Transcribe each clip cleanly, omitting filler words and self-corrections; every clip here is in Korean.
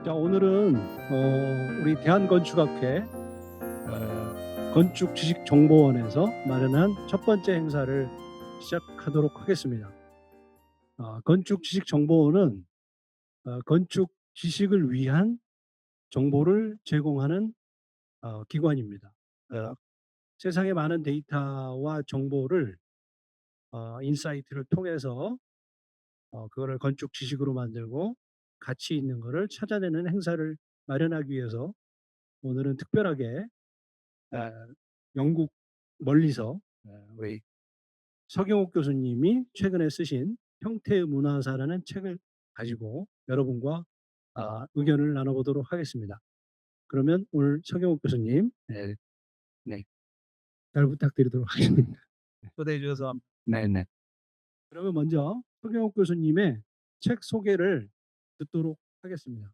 자, 오늘은 우리 대한건축학회 건축지식정보원에서 마련한 첫 번째 행사를 시작하도록 하겠습니다. 건축지식정보원은 건축 지식을 위한 정보를 제공하는 기관입니다. 세상의 많은 데이터와 정보를 인사이트를 통해서 그거를 건축 지식으로 만들고 가치 있는 거를 찾아내는 행사를 마련하기 위해서 오늘은 특별하게 영국 멀리서 우리 서경옥 교수님이 최근에 쓰신 형태의 문화사라는 책을 가지고 여러분과 의견을 나눠보도록 하겠습니다. 그러면 오늘 서경옥 교수님 네, 잘 부탁드리도록 하겠습니다. 초대해 주셔서 네네. 그러면 먼저 서경옥 교수님의 책 소개를 듣도록 하겠습니다.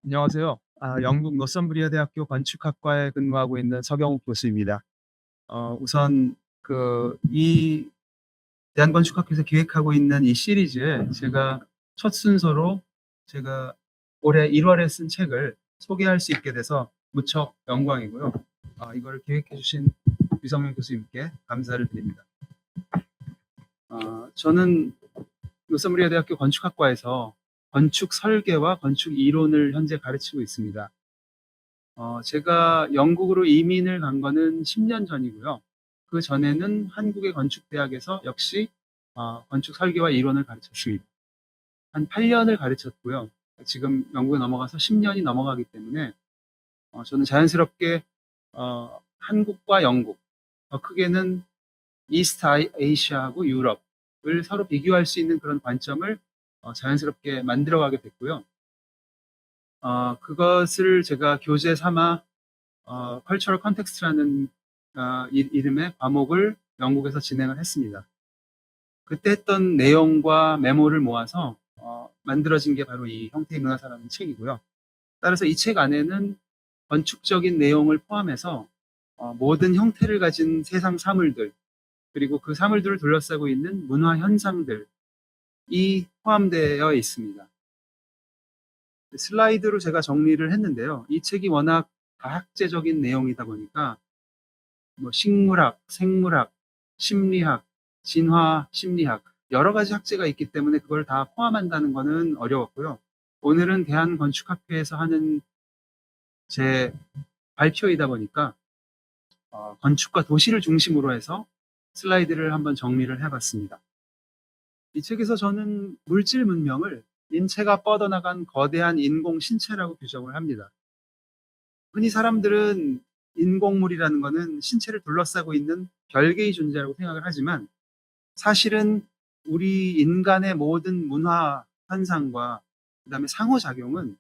안녕하세요. 영국 노썸브리아 대학교 건축학과에 근무하고 있는 서경욱 교수입니다. 우선 이 대한건축학회에서 기획하고 있는 이 시리즈에 제가 첫 순서로 제가 올해 1월에 쓴 책을 소개할 수 있게 돼서 무척 영광이고요. 이걸 기획해 주신 유성명 교수님께 감사를 드립니다. 저는 노썸브리아 대학교 건축학과에서 건축 설계와 건축 이론을 현재 가르치고 있습니다. 제가 영국으로 이민을 간 거는 10년 전이고요. 그 전에는 한국의 건축대학에서 역시 건축 설계와 이론을 가르쳤습니다. 한 8년을 가르쳤고요. 지금 영국에 넘어가서 10년이 넘어가기 때문에 저는 자연스럽게 한국과 영국, 더 크게는 이스트 아시아하고 유럽을 서로 비교할 수 있는 그런 관점을 자연스럽게 만들어가게 됐고요. 그것을 제가 교재 삼아 컬처럴 컨텍스트라는 이름의 과목을 영국에서 진행을 했습니다. 그때 했던 내용과 메모를 모아서 만들어진 게 바로 이 형태의 문화사라는 책이고요. 따라서 이 책 안에는 건축적인 내용을 포함해서 모든 형태를 가진 세상 사물들, 그리고 그 사물들을 둘러싸고 있는 문화 현상들이 포함되어 있습니다. 슬라이드로 제가 정리를 했는데요. 이 책이 워낙 다학제적인 내용이다 보니까 식물학, 생물학, 심리학, 진화 심리학 여러 가지 학제가 있기 때문에 그걸 다 포함한다는 것은 어려웠고요. 오늘은 대한건축학회에서 하는 제 발표이다 보니까 건축과 도시를 중심으로 해서 슬라이드를 한번 정리를 해봤습니다. 이 책에서 저는 물질 문명을 인체가 뻗어나간 거대한 인공 신체라고 규정을 합니다. 흔히 사람들은 인공물이라는 것은 신체를 둘러싸고 있는 별개의 존재라고 생각을 하지만 사실은 우리 인간의 모든 문화 현상과 그다음에 상호작용은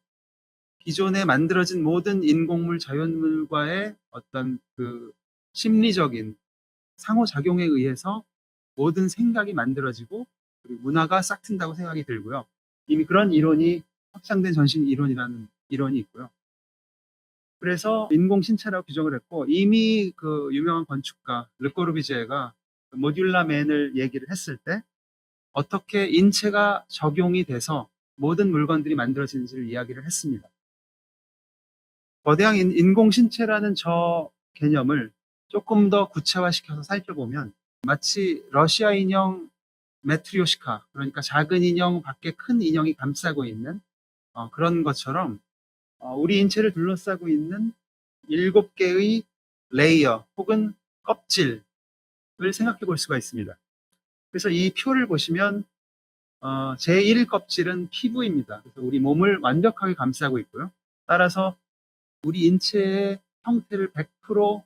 기존에 만들어진 모든 인공물, 자연물과의 어떤 그 심리적인 상호작용에 의해서 모든 생각이 만들어지고 그리고 문화가 싹튼다고 생각이 들고요. 이미 그런 이론이 확장된 전신 이론이라는 이론이 있고요. 그래서 인공신체라고 규정을 했고 이미 그 유명한 건축가 르꼬르비제가 모듈라맨을 얘기를 했을 때 어떻게 인체가 적용이 돼서 모든 물건들이 만들어지는지를 이야기를 했습니다. 거대한 인공신체라는 저 개념을 조금 더 구체화시켜서 살펴보면 마치 러시아 인형 메트리오시카, 그러니까 작은 인형 밖에 큰 인형이 감싸고 있는 그런 것처럼 우리 인체를 둘러싸고 있는 7개의 레이어 혹은 껍질을 생각해 볼 수가 있습니다. 그래서 이 표를 보시면 제1 껍질은 피부입니다. 그래서 우리 몸을 완벽하게 감싸고 있고요. 따라서 우리 인체의 형태를 100%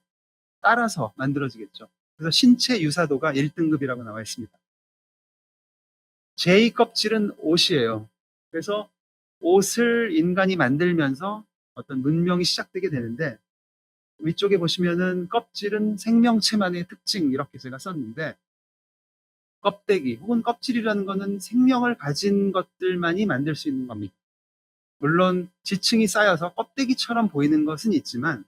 따라서 만들어지겠죠. 그래서 신체 유사도가 1등급이라고 나와 있습니다. 제2 껍질은 옷이에요. 그래서 옷을 인간이 만들면서 어떤 문명이 시작되게 되는데 위쪽에 보시면은 껍질은 생명체만의 특징 이렇게 제가 썼는데 껍데기 혹은 껍질이라는 것은 생명을 가진 것들만이 만들 수 있는 겁니다. 물론 지층이 쌓여서 껍데기처럼 보이는 것은 있지만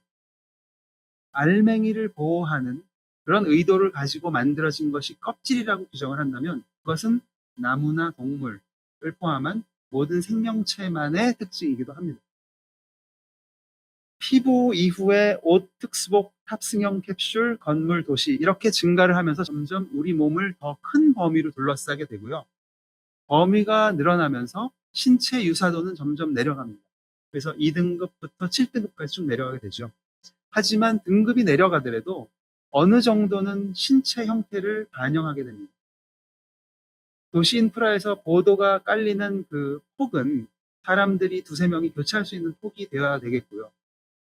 알맹이를 보호하는 그런 의도를 가지고 만들어진 것이 껍질이라고 규정을 한다면 그것은 나무나 동물을 포함한 모든 생명체만의 특징이기도 합니다. 피부 이후에 옷, 특수복, 탑승형 캡슐, 건물, 도시 이렇게 증가를 하면서 점점 우리 몸을 더 큰 범위로 둘러싸게 되고요. 범위가 늘어나면서 신체 유사도는 점점 내려갑니다. 그래서 2등급부터 7등급까지 쭉 내려가게 되죠. 하지만 등급이 내려가더라도 어느 정도는 신체 형태를 반영하게 됩니다. 도시 인프라에서 보도가 깔리는 그 폭은 사람들이 두세 명이 교차할 수 있는 폭이 되어야 되겠고요.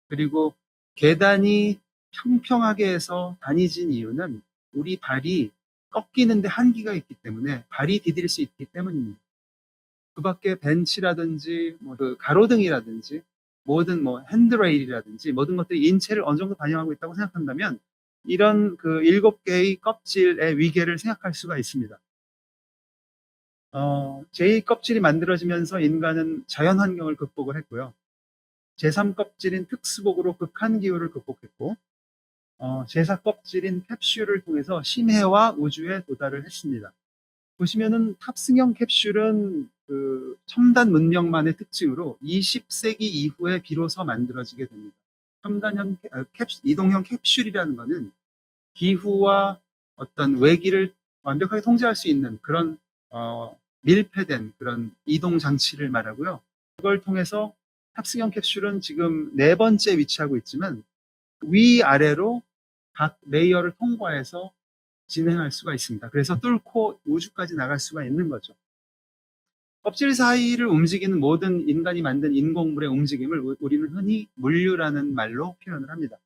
그리고 계단이 평평하게 해서 다니진 이유는 우리 발이 꺾이는데 한계가 있기 때문에 발이 디딜 수 있기 때문입니다. 그 밖에 벤치라든지 그 가로등이라든지 모든 핸드레일이라든지 모든 것들이 인체를 어느 정도 반영하고 있다고 생각한다면 이런 그 7개의 껍질의 위계를 생각할 수가 있습니다. 제2껍질이 만들어지면서 인간은 자연 환경을 극복을 했고요. 제3껍질인 특수복으로 극한 기후를 극복했고, 제4껍질인 캡슐을 통해서 심해와 우주에 도달을 했습니다. 보시면은 탑승형 캡슐은 그 첨단 문명만의 특징으로 20세기 이후에 비로소 만들어지게 됩니다. 이동형 캡슐이라는 것은 기후와 어떤 외기를 완벽하게 통제할 수 있는 그런 밀폐된 그런 이동 장치를 말하고요. 그걸 통해서 탑승형 캡슐은 지금 4번째 위치하고 있지만 위아래로 각 레이어를 통과해서 진행할 수가 있습니다. 그래서 뚫고 우주까지 나갈 수가 있는 거죠. 껍질 사이를 움직이는 모든 인간이 만든 인공물의 움직임을 우리는 흔히 물류라는 말로 표현을 합니다.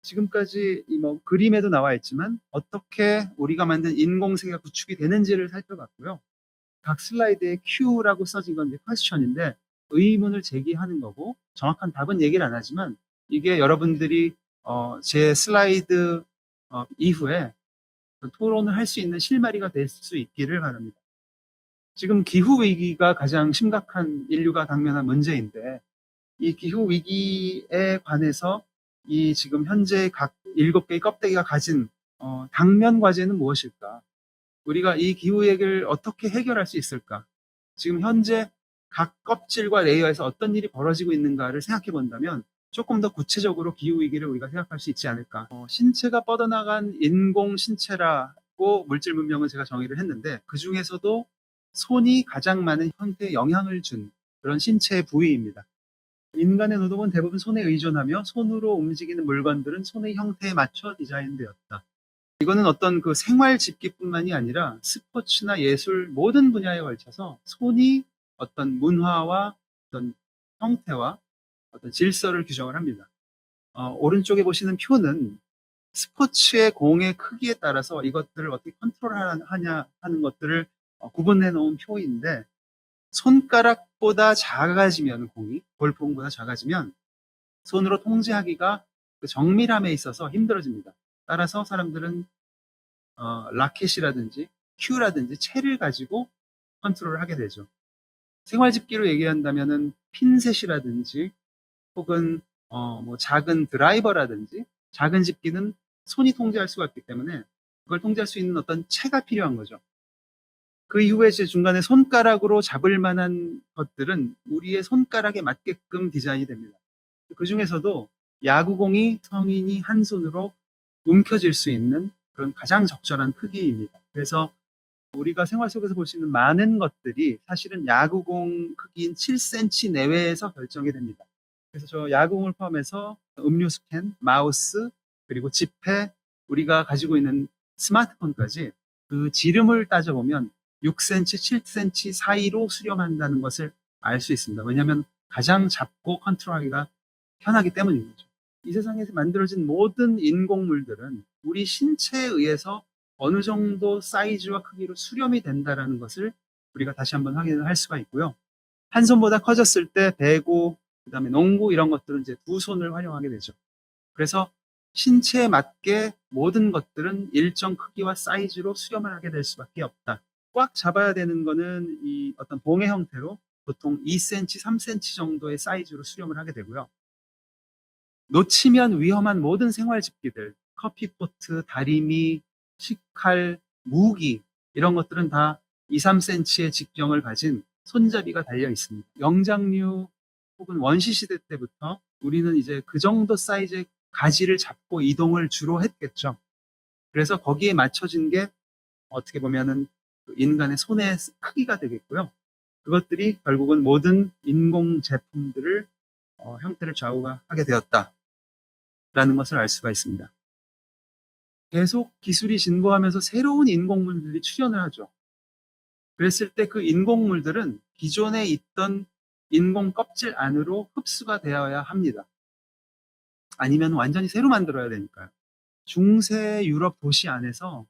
지금까지 그림에도 나와 있지만 어떻게 우리가 만든 인공세계가 구축이 되는지를 살펴봤고요. 각 슬라이드에 Q라고 써진 건 퀘스천인데 의문을 제기하는 거고 정확한 답은 얘기를 안 하지만 이게 여러분들이 제 슬라이드 이후에 토론을 할 수 있는 실마리가 될 수 있기를 바랍니다. 지금 기후위기가 가장 심각한 인류가 당면한 문제인데 이 기후위기에 관해서 이 지금 현재 각 7개의 껍데기가 가진 당면 과제는 무엇일까? 우리가 이 기후위기를 어떻게 해결할 수 있을까? 지금 현재 각 껍질과 레이어에서 어떤 일이 벌어지고 있는가를 생각해 본다면 조금 더 구체적으로 기후위기를 우리가 생각할 수 있지 않을까. 신체가 뻗어나간 인공 신체라고 물질 문명을 제가 정의를 했는데 그 중에서도 손이 가장 많은 형태에 영향을 준 그런 신체의 부위입니다. 인간의 노동은 대부분 손에 의존하며 손으로 움직이는 물건들은 손의 형태에 맞춰 디자인되었다. 이거는 어떤 그 생활 집기뿐만이 아니라 스포츠나 예술 모든 분야에 걸쳐서 손이 어떤 문화와 어떤 형태와 어떤 질서를 규정을 합니다. 오른쪽에 보시는 표는 스포츠의 공의 크기에 따라서 이것들을 어떻게 컨트롤하냐 하는 것들을 구분해 놓은 표인데 손가락보다 작아지면 공이 골프공보다 작아지면 손으로 통제하기가 그 정밀함에 있어서 힘들어집니다. 따라서 사람들은 라켓이라든지 큐라든지 채를 가지고 컨트롤을 하게 되죠. 생활집기로 얘기한다면은 핀셋이라든지 혹은 작은 드라이버라든지 작은 집기는 손이 통제할 수가 있기 때문에 그걸 통제할 수 있는 어떤 채가 필요한 거죠. 그 이후에 이제 중간에 손가락으로 잡을 만한 것들은 우리의 손가락에 맞게끔 디자인이 됩니다. 그 중에서도 야구공이 성인이 한 손으로 움켜쥘 수 있는 그런 가장 적절한 크기입니다. 그래서 우리가 생활 속에서 볼 수 있는 많은 것들이 사실은 야구공 크기인 7cm 내외에서 결정이 됩니다. 그래서 저 야구공을 포함해서 음료수 캔, 마우스, 그리고 지폐, 우리가 가지고 있는 스마트폰까지 그 지름을 따져보면 6cm, 7cm 사이로 수렴한다는 것을 알 수 있습니다. 왜냐하면 가장 작고 컨트롤하기가 편하기 때문인 거죠. 이 세상에서 만들어진 모든 인공물들은 우리 신체에 의해서 어느 정도 사이즈와 크기로 수렴이 된다는 것을 우리가 다시 한번 확인을 할 수가 있고요. 한 손보다 커졌을 때 배구, 그다음에 농구 이런 것들은 이제 두 손을 활용하게 되죠. 그래서 신체에 맞게 모든 것들은 일정 크기와 사이즈로 수렴을 하게 될 수밖에 없다. 꽉 잡아야 되는 거는 이 어떤 봉의 형태로 보통 2cm, 3cm 정도의 사이즈로 수렴을 하게 되고요. 놓치면 위험한 모든 생활 집기들, 커피포트, 다리미, 식칼, 무기 이런 것들은 다 2, 3cm의 직경을 가진 손잡이가 달려 있습니다. 영장류 혹은 원시 시대 때부터 우리는 이제 그 정도 사이즈의 가지를 잡고 이동을 주로 했겠죠. 그래서 거기에 맞춰진 게 어떻게 보면은 그 인간의 손의 크기가 되겠고요. 그것들이 결국은 모든 인공 제품들을 형태를 좌우하게 되었다라는 것을 알 수가 있습니다. 계속 기술이 진보하면서 새로운 인공물들이 출현을 하죠. 그랬을 때 그 인공물들은 기존에 있던 인공 껍질 안으로 흡수가 되어야 합니다. 아니면 완전히 새로 만들어야 되니까요. 중세 유럽 도시 안에서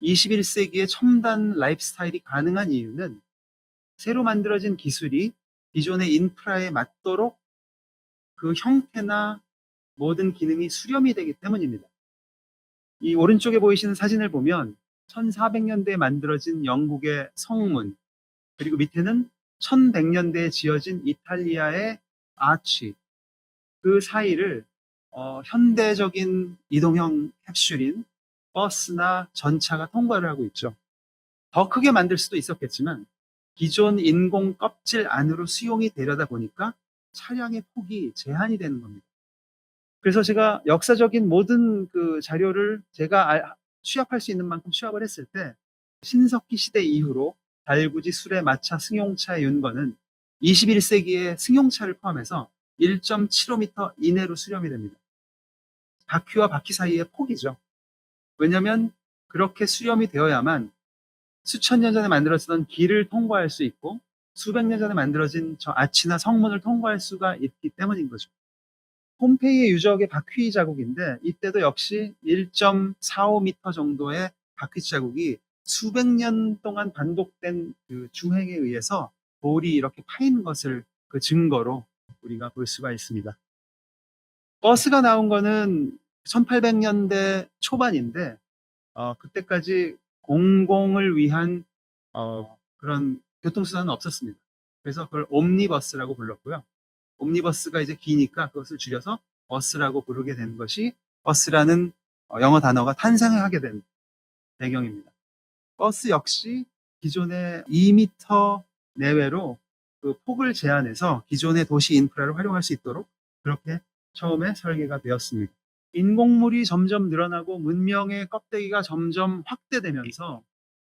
21세기의 첨단 라이프 스타일이 가능한 이유는 새로 만들어진 기술이 기존의 인프라에 맞도록 그 형태나 모든 기능이 수렴이 되기 때문입니다. 이 오른쪽에 보이시는 사진을 보면 1400년대에 만들어진 영국의 성문, 그리고 밑에는 1100년대에 지어진 이탈리아의 아치, 그 사이를 현대적인 이동형 캡슐인 버스나 전차가 통과를 하고 있죠. 더 크게 만들 수도 있었겠지만 기존 인공 껍질 안으로 수용이 되려다 보니까 차량의 폭이 제한이 되는 겁니다. 그래서 제가 역사적인 모든 그 자료를 제가 취합할 수 있는 만큼 취합을 했을 때 신석기 시대 이후로 달구지, 수레, 마차, 승용차의 윤거는 21세기의 승용차를 포함해서 1.75m 이내로 수렴이 됩니다. 바퀴와 바퀴 사이의 폭이죠. 왜냐하면 그렇게 수렴이 되어야만 수천 년 전에 만들어지던 길을 통과할 수 있고 수백 년 전에 만들어진 저 아치나 성문을 통과할 수가 있기 때문인 거죠. 폼페이의 유적의 바퀴 자국인데 이때도 역시 1.45m 정도의 바퀴 자국이 수백 년 동안 반복된 그 주행에 의해서 돌이 이렇게 파인 것을 그 증거로 우리가 볼 수가 있습니다. 버스가 나온 거는 1800년대 초반인데 그때까지 공공을 위한 그런 교통수단은 없었습니다. 그래서 그걸 옴니버스라고 불렀고요. 옴니버스가 이제 기니까 그것을 줄여서 버스라고 부르게 된 것이 버스라는 영어 단어가 탄생하게 된 배경입니다. 버스 역시 기존의 2m 내외로 그 폭을 제한해서 기존의 도시 인프라를 활용할 수 있도록 그렇게 처음에 설계가 되었습니다. 인공물이 점점 늘어나고 문명의 껍데기가 점점 확대되면서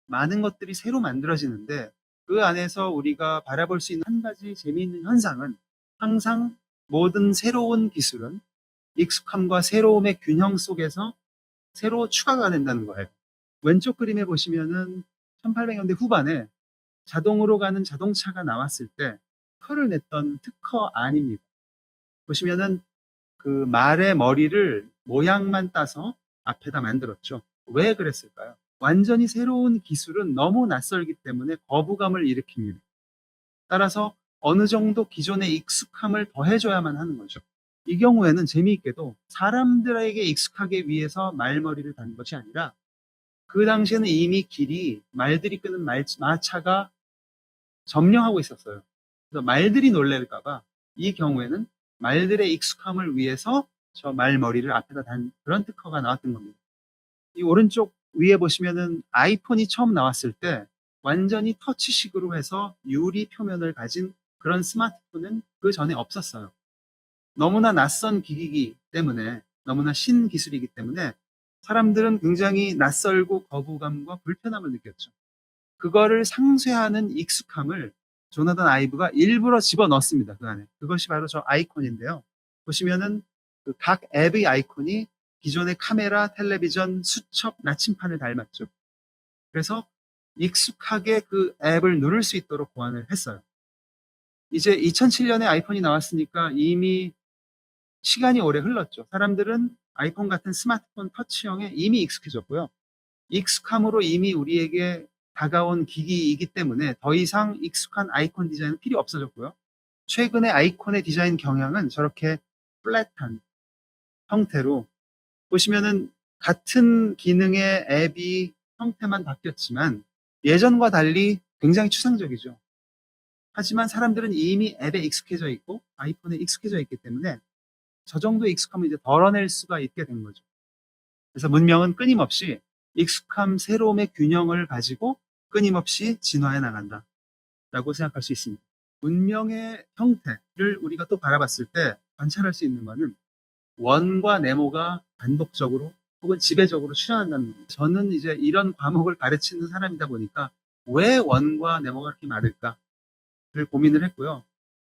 많은 것들이 새로 만들어지는데 그 안에서 우리가 바라볼 수 있는 한 가지 재미있는 현상은 항상 모든 새로운 기술은 익숙함과 새로움의 균형 속에서 새로 추가가 된다는 거예요. 왼쪽 그림에 보시면은 1800년대 후반에 자동으로 가는 자동차가 나왔을 때 표를 냈던 특허 안입니다. 보시면은 그 말의 머리를 모양만 따서 앞에다 만들었죠. 왜 그랬을까요? 완전히 새로운 기술은 너무 낯설기 때문에 거부감을 일으킵니다. 따라서 어느 정도 기존의 익숙함을 더해줘야만 하는 거죠. 이 경우에는 재미있게도 사람들에게 익숙하게 위해서 말머리를 단 것이 아니라 그 당시에는 이미 길이 말들이 끄는 마차가 점령하고 있었어요. 그래서 말들이 놀랄까봐 이 경우에는 말들의 익숙함을 위해서 저 말머리를 앞에다 단 그런 특허가 나왔던 겁니다. 이 오른쪽 위에 보시면은 아이폰이 처음 나왔을 때 완전히 터치식으로 해서 유리 표면을 가진 그런 스마트폰은 그 전에 없었어요. 너무나 낯선 기기이기 때문에, 너무나 신기술이기 때문에 사람들은 굉장히 낯설고 거부감과 불편함을 느꼈죠. 그거를 상쇄하는 익숙함을 조나단 아이브가 일부러 집어넣습니다. 그 안에. 그것이 바로 저 아이콘인데요. 보시면은 그 각 앱의 아이콘이 기존의 카메라, 텔레비전, 수첩, 나침판을 닮았죠. 그래서 익숙하게 그 앱을 누를 수 있도록 보완을 했어요. 이제 2007년에 아이폰이 나왔으니까 이미 시간이 오래 흘렀죠. 사람들은 아이폰 같은 스마트폰 터치형에 이미 익숙해졌고요. 익숙함으로 이미 우리에게 다가온 기기이기 때문에 더 이상 익숙한 아이콘 디자인은 필요 없어졌고요. 최근의 아이콘의 디자인 경향은 저렇게 플랫한 형태로 보시면은 같은 기능의 앱이 형태만 바뀌었지만 예전과 달리 굉장히 추상적이죠. 하지만 사람들은 이미 앱에 익숙해져 있고 아이폰에 익숙해져 있기 때문에 저 정도의 익숙함을 이제 덜어낼 수가 있게 된 거죠. 그래서 문명은 끊임없이 익숙함, 새로움의 균형을 가지고 끊임없이 진화해 나간다 라고 생각할 수 있습니다. 문명의 형태를 우리가 또 바라봤을 때 관찰할 수 있는 것은 원과 네모가 반복적으로 혹은 지배적으로 출현한다는 겁니다. 저는 이제 이런 과목을 가르치는 사람이다 보니까 왜 원과 네모가 그렇게 많을까를 고민을 했고요.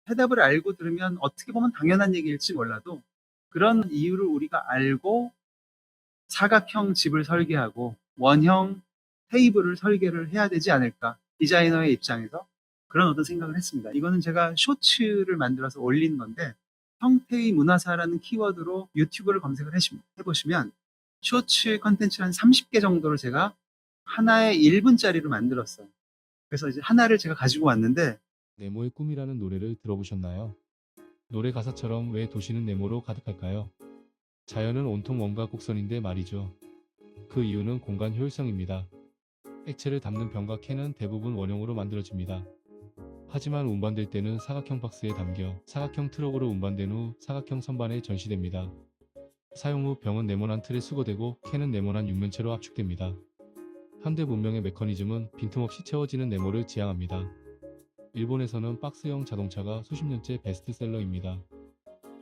해답을 알고 들으면 어떻게 보면 당연한 얘기일지 몰라도 그런 이유를 우리가 알고 사각형 집을 설계하고 원형 테이블을 설계를 해야 되지 않을까. 디자이너의 입장에서 그런 어떤 생각을 했습니다. 이거는 제가 쇼츠를 만들어서 올린 건데 형태의 문화사라는 키워드로 유튜브를 검색을 해보시면 쇼츠 컨텐츠 한 30개 정도를 제가 하나의 1분짜리로 만들었어요. 그래서 이제 하나를 제가 가지고 왔는데 네모의 꿈이라는 노래를 들어보셨나요? 노래 가사처럼 왜 도시는 네모로 가득할까요? 자연은 온통 원과 곡선인데 말이죠. 그 이유는 공간 효율성입니다. 액체를 담는 병과 캔은 대부분 원형으로 만들어집니다. 하지만 운반될 때는 사각형 박스에 담겨 사각형 트럭으로 운반된 후 사각형 선반에 전시됩니다. 사용 후 병은 네모난 틀에 수거되고 캔은 네모난 육면체로 압축됩니다. 현대 문명의 메커니즘은 빈틈없이 채워지는 네모를 지향합니다. 일본에서는 박스형 자동차가 수십 년째 베스트셀러입니다.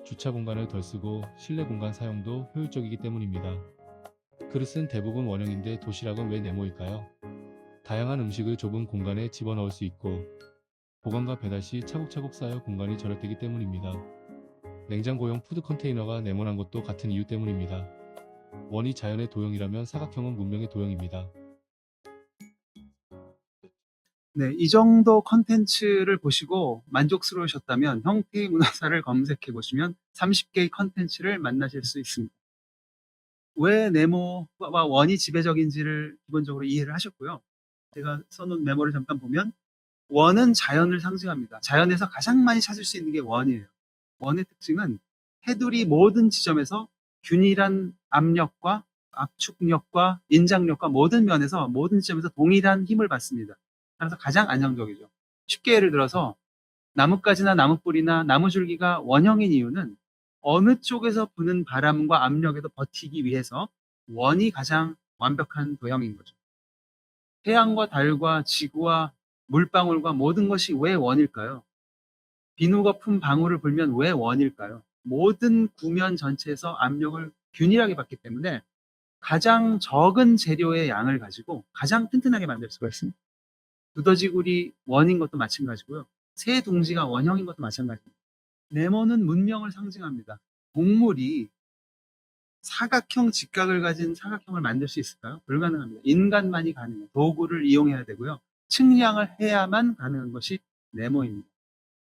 주차 공간을 덜 쓰고 실내 공간 사용도 효율적이기 때문입니다. 그릇은 대부분 원형인데 도시락은 왜 네모일까요? 다양한 음식을 좁은 공간에 집어넣을 수 있고 보관과 배달 시 차곡차곡 쌓여 공간이 절약되기 때문입니다. 냉장고용 푸드 컨테이너가 네모난 것도 같은 이유 때문입니다. 원이 자연의 도형이라면 사각형은 문명의 도형입니다. 네, 이 정도 컨텐츠를 보시고 만족스러우셨다면 형태의 문화사를 검색해 보시면 30개의 컨텐츠를 만나실 수 있습니다. 왜 네모와 원이 지배적인지를 기본적으로 이해를 하셨고요. 제가 써놓은 메모를 잠깐 보면 원은 자연을 상징합니다. 자연에서 가장 많이 찾을 수 있는 게 원이에요. 원의 특징은 테두리 모든 지점에서 균일한 압력과 압축력과 인장력과 모든 면에서 모든 지점에서 동일한 힘을 받습니다. 따라서 가장 안정적이죠. 쉽게 예를 들어서 나뭇가지나 나뭇뿌리나 나무줄기가 원형인 이유는 어느 쪽에서 부는 바람과 압력에도 버티기 위해서 원이 가장 완벽한 도형인 거죠. 태양과 달과 지구와 물방울과 모든 것이 왜 원일까요? 비누가 푼 방울을 불면 왜 원일까요? 모든 구면 전체에서 압력을 균일하게 받기 때문에 가장 적은 재료의 양을 가지고 가장 튼튼하게 만들 수가 있습니다. 두더지굴이 원인 것도 마찬가지고요. 새 둥지가 원형인 것도 마찬가지입니다. 네모는 문명을 상징합니다. 동물이 사각형 직각을 가진 사각형을 만들 수 있을까요? 불가능합니다. 인간만이 가능해요. 도구를 이용해야 되고요. 측량을 해야만 가능한 것이 네모입니다.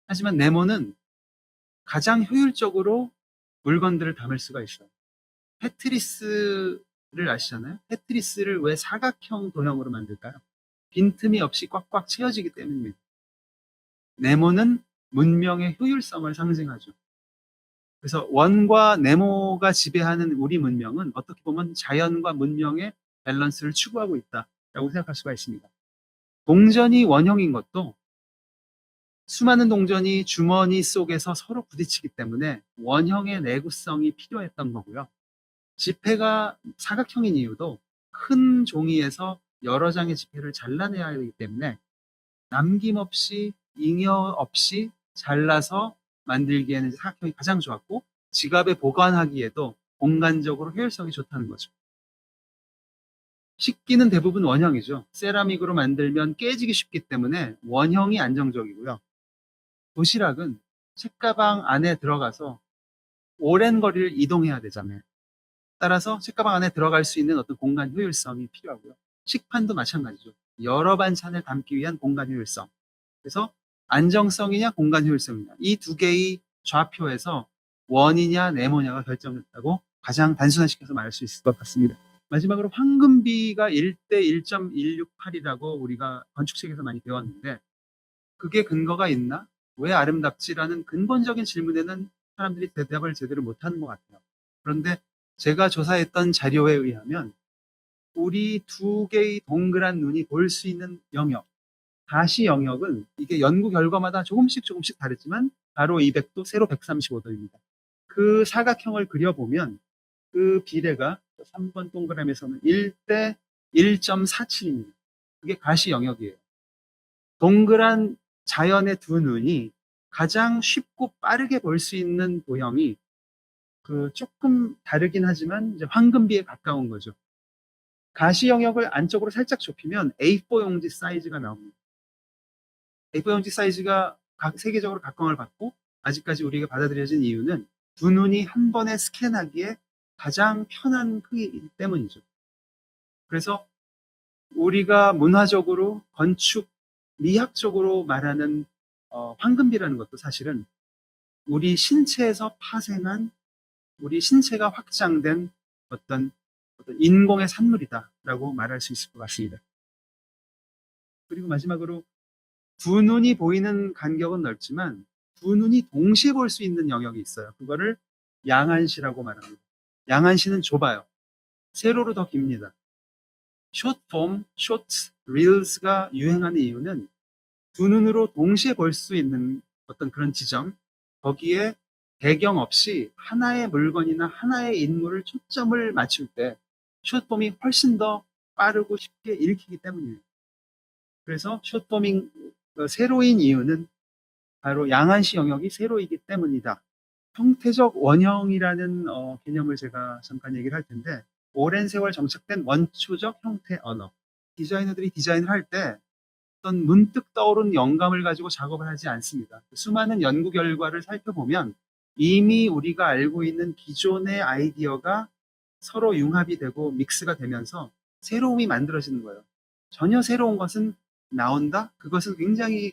하지만 네모는 가장 효율적으로 물건들을 담을 수가 있어요. 테트리스를 아시잖아요? 테트리스를 왜 사각형 도형으로 만들까요? 빈틈이 없이 꽉꽉 채워지기 때문입니다. 네모는 문명의 효율성을 상징하죠. 그래서 원과 네모가 지배하는 우리 문명은 어떻게 보면 자연과 문명의 밸런스를 추구하고 있다라고 생각할 수가 있습니다. 동전이 원형인 것도 수많은 동전이 주머니 속에서 서로 부딪히기 때문에 원형의 내구성이 필요했던 거고요. 지폐가 사각형인 이유도 큰 종이에서 여러 장의 지폐를 잘라내야 하기 때문에 남김없이 잉여 없이 잘라서 만들기에는 사각형이 가장 좋았고 지갑에 보관하기에도 공간적으로 효율성이 좋다는 거죠. 식기는 대부분 원형이죠. 세라믹으로 만들면 깨지기 쉽기 때문에 원형이 안정적이고요. 도시락은 책가방 안에 들어가서 오랜 거리를 이동해야 되잖아요. 따라서 책가방 안에 들어갈 수 있는 어떤 공간 효율성이 필요하고요. 식판도 마찬가지죠. 여러 반찬을 담기 위한 공간 효율성. 그래서 안정성이냐 공간 효율성이냐 이 두 개의 좌표에서 원이냐 네모냐가 결정됐다고 가장 단순화시켜서 말할 수 있을 것 같습니다. 마지막으로 황금비가 1대 1.168이라고 우리가 건축책에서 많이 배웠는데 그게 근거가 있나? 왜 아름답지라는 근본적인 질문에는 사람들이 대답을 제대로 못하는 것 같아요. 그런데 제가 조사했던 자료에 의하면 우리 두 개의 동그란 눈이 볼 수 있는 영역, 가시 영역은 이게 연구 결과마다 조금씩 다르지만 가로 200도, 세로 135도입니다. 그 사각형을 그려보면 그 비례가 3번 동그라미에서는 1대 1.47입니다. 그게 가시 영역이에요. 동그란 자연의 두 눈이 가장 쉽고 빠르게 볼 수 있는 도형이 조금 다르긴 하지만 이제 황금비에 가까운 거죠. 가시 영역을 안쪽으로 살짝 좁히면 A4 용지 사이즈가 나옵니다. A4 용지 사이즈가 세계적으로 각광을 받고 아직까지 우리가 받아들여진 이유는 두 눈이 한 번에 스캔하기에 가장 편한 크기이기 때문이죠. 그래서 우리가 문화적으로 건축 미학적으로 말하는 황금비라는 것도 사실은 우리 신체에서 파생한 우리 신체가 확장된 어떤 인공의 산물이다라고 말할 수 있을 것 같습니다. 그리고 마지막으로 두 눈이 보이는 간격은 넓지만 두 눈이 동시에 볼 수 있는 영역이 있어요. 그거를 양안시라고 말합니다. 양안시는 좁아요. 세로로 더 깁니다. 숏폼, 쇼트, 릴스가 유행하는 이유는 두 눈으로 동시에 볼 수 있는 어떤 그런 지점, 거기에 배경 없이 하나의 물건이나 하나의 인물을 초점을 맞출 때 숏폼이 훨씬 더 빠르고 쉽게 읽히기 때문이에요. 그래서 숏폼이 세로인 이유는 바로 양안시 영역이 세로이기 때문이다. 형태적 원형이라는 개념을 제가 잠깐 얘기를 할 텐데, 오랜 세월 정착된 원초적 형태 언어. 디자이너들이 디자인을 할 때 어떤 문득 떠오른 영감을 가지고 작업을 하지 않습니다. 수많은 연구 결과를 살펴보면 이미 우리가 알고 있는 기존의 아이디어가 서로 융합이 되고 믹스가 되면서 새로움이 만들어지는 거예요. 전혀 새로운 것은 나온다? 그것은 굉장히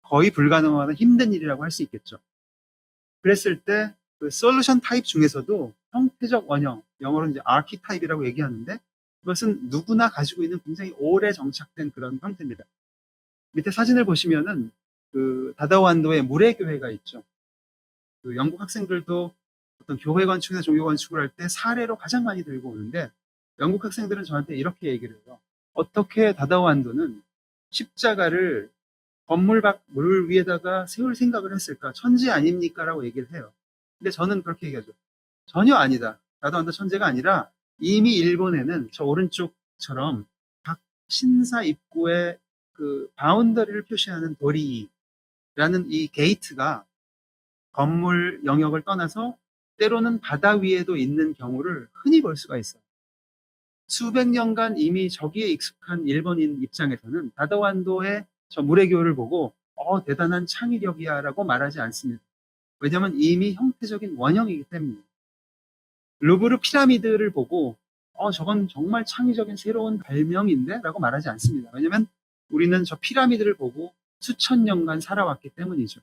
거의 불가능한 힘든 일이라고 할 수 있겠죠. 그랬을 때 그 솔루션 타입 중에서도 형태적 원형, 영어로 이제 아키타입이라고 얘기하는데, 그것은 누구나 가지고 있는 굉장히 오래 정착된 그런 형태입니다. 밑에 사진을 보시면은 다다오 안도에 물의 교회가 있죠. 영국 학생들도 어떤 교회 건축이나 종교 건축을 할 때 사례로 가장 많이 들고 오는데, 영국 학생들은 저한테 이렇게 얘기를 해요. 어떻게 다다오 안도는 십자가를 건물 밖 물 위에다가 세울 생각을 했을까? 천재 아닙니까? 라고 얘기를 해요. 근데 저는 그렇게 얘기하죠. 전혀 아니다. 다다오 안도 천재가 아니라 이미 일본에는 저 오른쪽처럼 각 신사 입구에 바운더리를 표시하는 도리라는 이 게이트가 건물 영역을 떠나서 때로는 바다 위에도 있는 경우를 흔히 볼 수가 있어요. 수백 년간 이미 저기에 익숙한 일본인 입장에서는 다다오 안도의 저 물의 교를 보고 대단한 창의력이야 라고 말하지 않습니다. 왜냐하면 이미 형태적인 원형이기 때문입니다. 루브르 피라미드를 보고 저건 정말 창의적인 새로운 발명인데? 라고 말하지 않습니다. 왜냐하면 우리는 저 피라미드를 보고 수천 년간 살아왔기 때문이죠.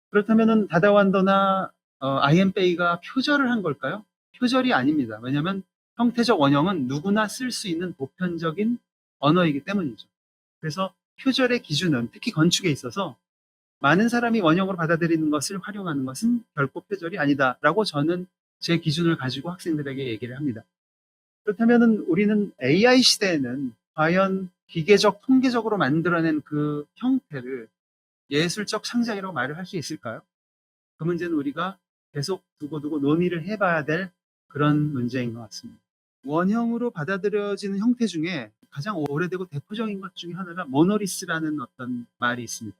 그렇다면 다다오 안도나 아이엠페이가 표절을 한 걸까요? 표절이 아닙니다. 왜냐하면 형태적 원형은 누구나 쓸 수 있는 보편적인 언어이기 때문이죠. 그래서 표절의 기준은 특히 건축에 있어서 많은 사람이 원형으로 받아들이는 것을 활용하는 것은 결코 표절이 아니다라고 저는 제 기준을 가지고 학생들에게 얘기를 합니다. 그렇다면 우리는 AI 시대에는 과연 기계적, 통계적으로 만들어낸 그 형태를 예술적 창작이라고 말을 할 수 있을까요? 그 문제는 우리가 계속 두고두고 논의를 해봐야 될 그런 문제인 것 같습니다. 원형으로 받아들여지는 형태 중에 가장 오래되고 대표적인 것 중에 하나가 모노리스라는 어떤 말이 있습니다.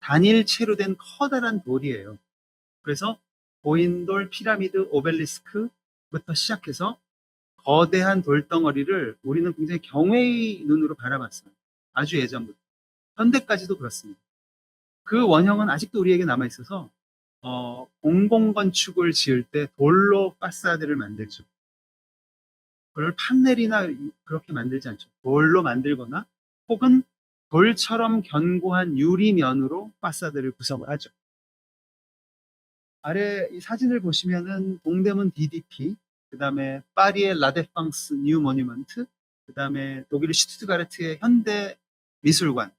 단일체로 된 커다란 돌이에요. 그래서 고인돌, 피라미드, 오벨리스크부터 시작해서 거대한 돌덩어리를 우리는 굉장히 경외의 눈으로 바라봤어요. 아주 예전부터. 현대까지도 그렇습니다. 그 원형은 아직도 우리에게 남아있어서 공공건축을 지을 때 돌로 파사드를 만들죠. 그걸 판넬이나 그렇게 만들지 않죠. 돌로 만들거나 혹은 돌처럼 견고한 유리면으로 파사드를 구성을 하죠. 아래 이 사진을 보시면은 동대문 DDP, 그 다음에 파리의 라데팡스 뉴 모뉴먼트, 그 다음에 독일 슈투트가르트의 현대 미술관,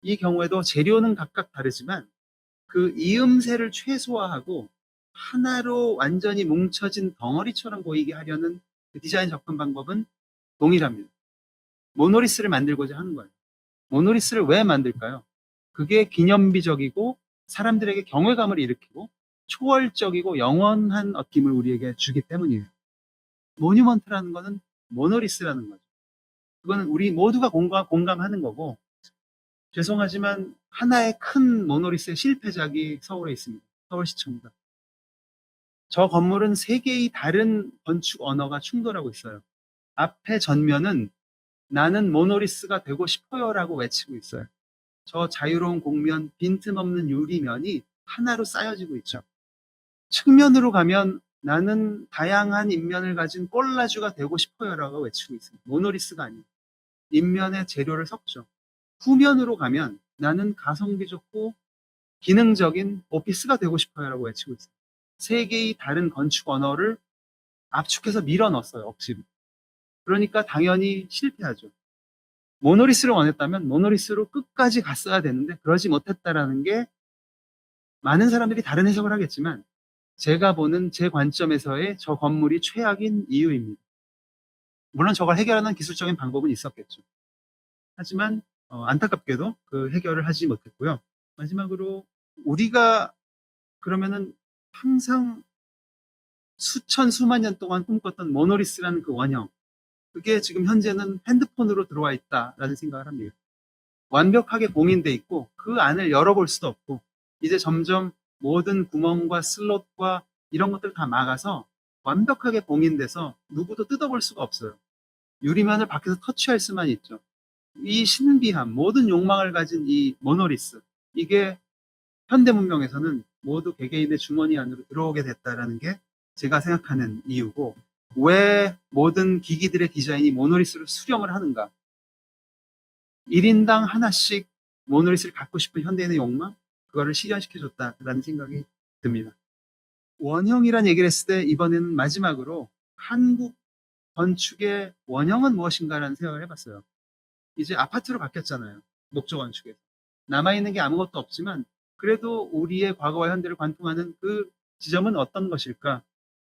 이 경우에도 재료는 각각 다르지만 그 이음새를 최소화하고 하나로 완전히 뭉쳐진 덩어리처럼 보이게 하려는 그 디자인 접근 방법은 동일합니다. 모노리스를 만들고자 하는 거예요. 모노리스를 왜 만들까요? 그게 기념비적이고 사람들에게 경외감을 일으키고 초월적이고 영원한 느낌을 우리에게 주기 때문이에요. 모뉴먼트라는 거는 모노리스라는 거죠. 그거는 우리 모두가 공감하는 거고, 죄송하지만 하나의 큰 모노리스의 실패작이 서울에 있습니다. 서울시청입니다. 저 건물은 세 개의 다른 건축 언어가 충돌하고 있어요. 앞에 전면은 나는 모노리스가 되고 싶어요라고 외치고 있어요. 저 자유로운 곡면, 빈틈없는 유리면이 하나로 쌓여지고 있죠. 측면으로 가면 나는 다양한 인면을 가진 꼴라주가 되고 싶어요라고 외치고 있습니다. 모노리스가 아니에요. 인면의 재료를 섞죠. 후면으로 가면 나는 가성비 좋고 기능적인 오피스가 되고 싶어요라고 외치고 있어요. 세 개의 다른 건축 언어를 압축해서 밀어 넣었어요, 억지로. 그러니까 당연히 실패하죠. 모노리스를 원했다면 모노리스로 끝까지 갔어야 되는데 그러지 못했다라는 게 많은 사람들이 다른 해석을 하겠지만 제가 보는 제 관점에서의 저 건물이 최악인 이유입니다. 물론 저걸 해결하는 기술적인 방법은 있었겠죠. 하지만 안타깝게도 그 해결을 하지 못했고요. 마지막으로 우리가 그러면은 항상 수천 수만 년 동안 꿈꿨던 모노리스라는 그 원형, 그게 지금 현재는 핸드폰으로 들어와 있다라는 생각을 합니다. 완벽하게 봉인돼 있고 그 안을 열어볼 수도 없고 이제 점점 모든 구멍과 슬롯과 이런 것들을 다 막아서 완벽하게 봉인돼서 누구도 뜯어볼 수가 없어요. 유리면을 밖에서 터치할 수만 있죠. 이 신비함, 모든 욕망을 가진 이 모노리스, 이게 현대 문명에서는 모두 개개인의 주머니 안으로 들어오게 됐다라는 게 제가 생각하는 이유고, 왜 모든 기기들의 디자인이 모노리스를 수령을 하는가? 1인당 하나씩 모노리스를 갖고 싶은 현대인의 욕망, 그거를 실현시켜줬다라는 생각이 듭니다. 원형이란 얘기를 했을 때 이번에는 마지막으로 한국 건축의 원형은 무엇인가라는 생각을 해봤어요. 이제 아파트로 바뀌었잖아요. 목조 건축에서. 남아있는 게 아무것도 없지만 그래도 우리의 과거와 현대를 관통하는 그 지점은 어떤 것일까?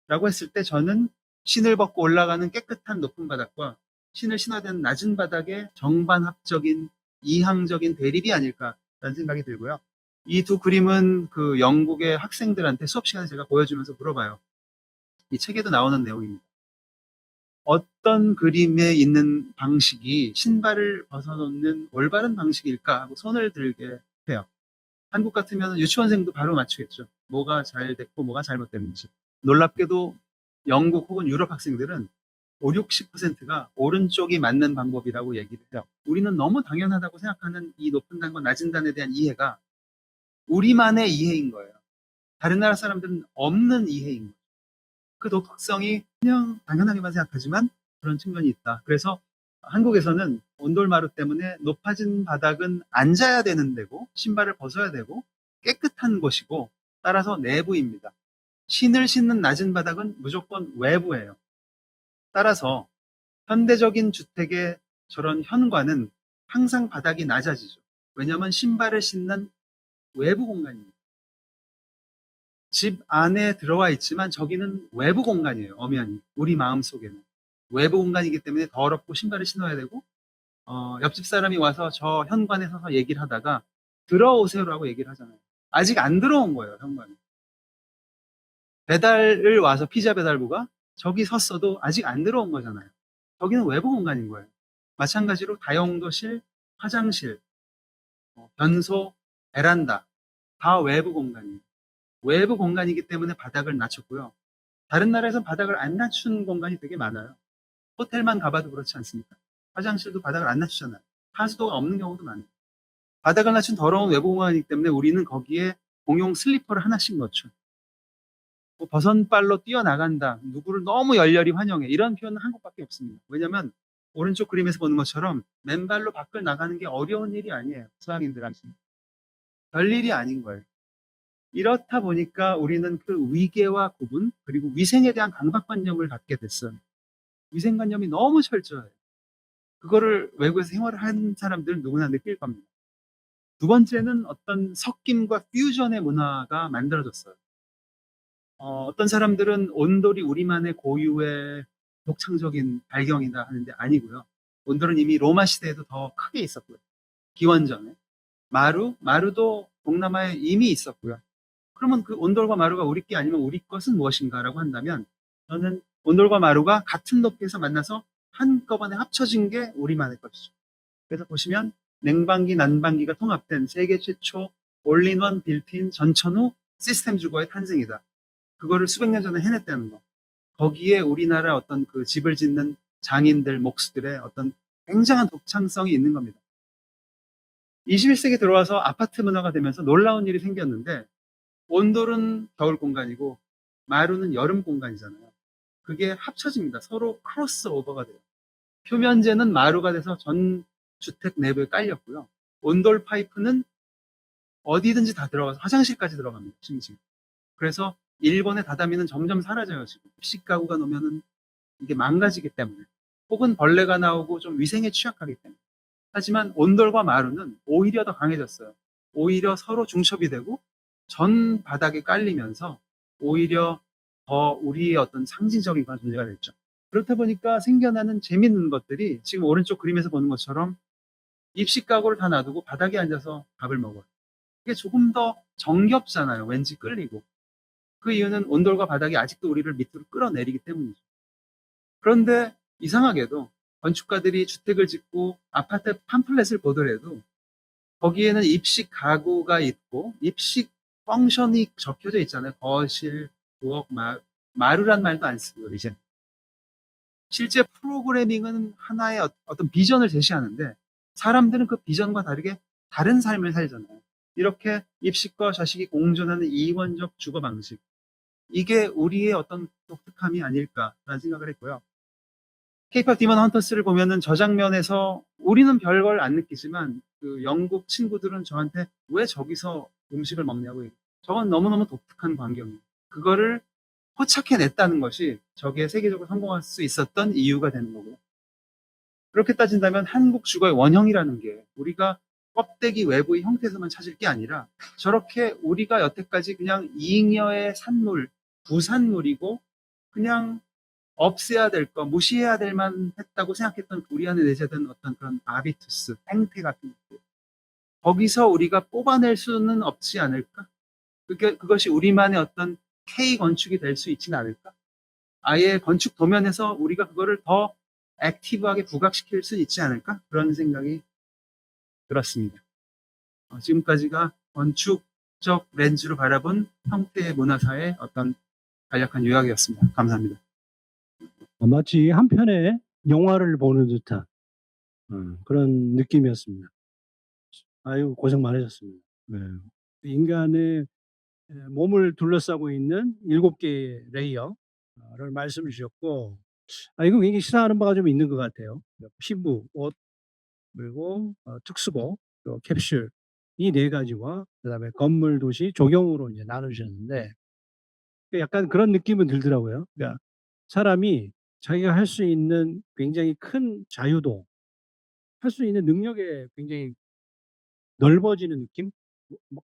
라고 했을 때 저는 신을 벗고 올라가는 깨끗한 높은 바닥과 신을 신어야 되는 낮은 바닥의 정반합적인 이항적인 대립이 아닐까라는 생각이 들고요. 이 두 그림은 그 영국의 학생들한테 수업 시간에 제가 보여주면서 물어봐요. 이 책에도 나오는 내용입니다. 어떤 그림에 있는 방식이 신발을 벗어놓는 올바른 방식일까 하고 손을 들게 해요. 한국 같으면 유치원생도 바로 맞추겠죠. 뭐가 잘 됐고 뭐가 잘못됐는지. 놀랍게도 영국 혹은 유럽 학생들은 5, 60%가 오른쪽이 맞는 방법이라고 얘기를 해요. 우리는 너무 당연하다고 생각하는 이 높은 단과 낮은 단에 대한 이해가 우리만의 이해인 거예요. 다른 나라 사람들은 없는 이해인 거예요. 그 독특성이 그냥 당연하게만 생각하지만 그런 측면이 있다. 그래서 한국에서는 온돌마루 때문에 높아진 바닥은 앉아야 되는 데고 신발을 벗어야 되고 깨끗한 곳이고 따라서 내부입니다. 신을 신는 낮은 바닥은 무조건 외부예요. 따라서 현대적인 주택의 저런 현관은 항상 바닥이 낮아지죠. 왜냐하면 신발을 신는 외부 공간입니다. 집 안에 들어와 있지만 저기는 외부 공간이에요. 엄연히 우리 마음속에는 외부 공간이기 때문에 더럽고 신발을 신어야 되고 옆집 사람이 와서 저 현관에 서서 얘기를 하다가 들어오세요라고 얘기를 하잖아요. 아직 안 들어온 거예요. 현관에. 배달을 와서 피자 배달부가 저기 섰어도 아직 안 들어온 거잖아요. 저기는 외부 공간인 거예요. 마찬가지로 다용도실, 화장실, 변소, 베란다 다 외부 공간이에요. 외부 공간이기 때문에 바닥을 낮췄고요. 다른 나라에서는 바닥을 안 낮춘 공간이 되게 많아요. 호텔만 가봐도 그렇지 않습니까? 화장실도 바닥을 안 낮추잖아요. 하수도가 없는 경우도 많아요. 바닥을 낮춘 더러운 외부 공간이기 때문에 우리는 거기에 공용 슬리퍼를 하나씩 넣죠. 뭐 버선발로 뛰어나간다, 누구를 너무 열렬히 환영해, 이런 표현은 한국밖에 없습니다. 왜냐하면 오른쪽 그림에서 보는 것처럼 맨발로 밖을 나가는 게 어려운 일이 아니에요. 서양인들한테는. 별일이 아닌 거예요. 이렇다 보니까 우리는 그 위계와 구분, 그리고 위생에 대한 강박관념을 갖게 됐어요. 위생관념이 너무 철저해요. 그거를 외국에서 생활을 한 사람들은 누구나 느낄 겁니다. 두 번째는 어떤 섞임과 퓨전의 문화가 만들어졌어요. 어떤 사람들은 온돌이 우리만의 고유의 독창적인 발견이다 하는데 아니고요. 온돌은 이미 로마 시대에도 더 크게 있었고요. 기원전에. 마루도 동남아에 이미 있었고요. 그러면 그 온돌과 마루가 우리 게 아니면 우리 것은 무엇인가라고 한다면 저는 온돌과 마루가 같은 높이에서 만나서 한꺼번에 합쳐진 게 우리만의 것이죠. 그래서 보시면 냉방기, 난방기가 통합된 세계 최초 올인원 빌트인 전천후 시스템 주거의 탄생이다. 그거를 수백 년 전에 해냈다는 거. 거기에 우리나라 어떤 그 집을 짓는 장인들, 목수들의 어떤 굉장한 독창성이 있는 겁니다. 21세기 들어와서 아파트 문화가 되면서 놀라운 일이 생겼는데 온돌은 겨울 공간이고 마루는 여름 공간이잖아요. 그게 합쳐집니다. 서로 크로스 오버가 돼요. 표면재는 마루가 돼서 전 주택 내부에 깔렸고요. 온돌 파이프는 어디든지 다 들어가서 화장실까지 들어갑니다. 심지어. 그래서 일본의 다다미는 점점 사라져요. 지금 입식 가구가 놓으면은 이게 망가지기 때문에, 혹은 벌레가 나오고 좀 위생에 취약하기 때문에. 하지만 온돌과 마루는 오히려 더 강해졌어요. 오히려 서로 중첩이 되고 전 바닥에 깔리면서 오히려 더 우리의 어떤 상징적인 그런 존재가 됐죠. 그렇다 보니까 생겨나는 재밌는 것들이 지금 오른쪽 그림에서 보는 것처럼 입식 가구를 다 놔두고 바닥에 앉아서 밥을 먹어요. 이게 조금 더 정겹잖아요. 왠지 끌리고. 그 이유는 온돌과 바닥이 아직도 우리를 밑으로 끌어내리기 때문이죠. 그런데 이상하게도 건축가들이 주택을 짓고 아파트 팜플렛을 보더라도 거기에는 입식 가구가 있고 입식 펑션이 적혀져 있잖아요. 거실, 부엌, 마루란 말도 안 쓰고요, 이제. 실제 프로그래밍은 하나의 어떤 비전을 제시하는데 사람들은 그 비전과 다르게 다른 삶을 살잖아요. 이렇게 입식과 자식이 공존하는 이원적 주거 방식. 이게 우리의 어떤 독특함이 아닐까라는 생각을 했고요. 케이팝 디먼 헌터스를 보면은 저 장면에서 우리는 별걸 안 느끼지만 그 영국 친구들은 저한테 왜 저기서 음식을 먹냐고 얘기해요. 저건 너무너무 독특한 광경이에요. 그거를 포착해냈다는 것이 저게 세계적으로 성공할 수 있었던 이유가 되는 거고요. 그렇게 따진다면 한국 주거의 원형이라는 게 우리가 껍데기 외부의 형태에서만 찾을 게 아니라 저렇게 우리가 여태까지 그냥 잉여의 산물, 부산물이고 그냥 없애야 될 거, 무시해야 될 만 했다고 생각했던 우리 안에 내재된 어떤 그런 아비투스, 행태 같은 것들. 거기서 우리가 뽑아낼 수는 없지 않을까? 그것이 우리만의 어떤 K 건축이 될 수 있지는 않을까? 아예 건축 도면에서 우리가 그거를 더 액티브하게 부각시킬 수 있지 않을까? 그런 생각이 들었습니다. 지금까지가 건축적 렌즈로 바라본 형태의 문화사의 어떤 간략한 요약이었습니다. 감사합니다. 마치 한 편의 영화를 보는 듯한 그런 느낌이었습니다. 아유, 고생 많으셨습니다. 네. 인간의 몸을 둘러싸고 있는 7개의 레이어를 말씀해 주셨고, 이거 굉장히 시사하는 바가 좀 있는 것 같아요. 피부, 옷, 그리고 특수복, 또 캡슐, 이 4가지와 그다음에 건물, 도시, 조경으로 이제 나누셨는데 약간 그런 느낌은 들더라고요. 그러니까 사람이 자기가 할 수 있는 굉장히 큰 자유도, 할 수 있는 능력에 굉장히 넓어지는 느낌?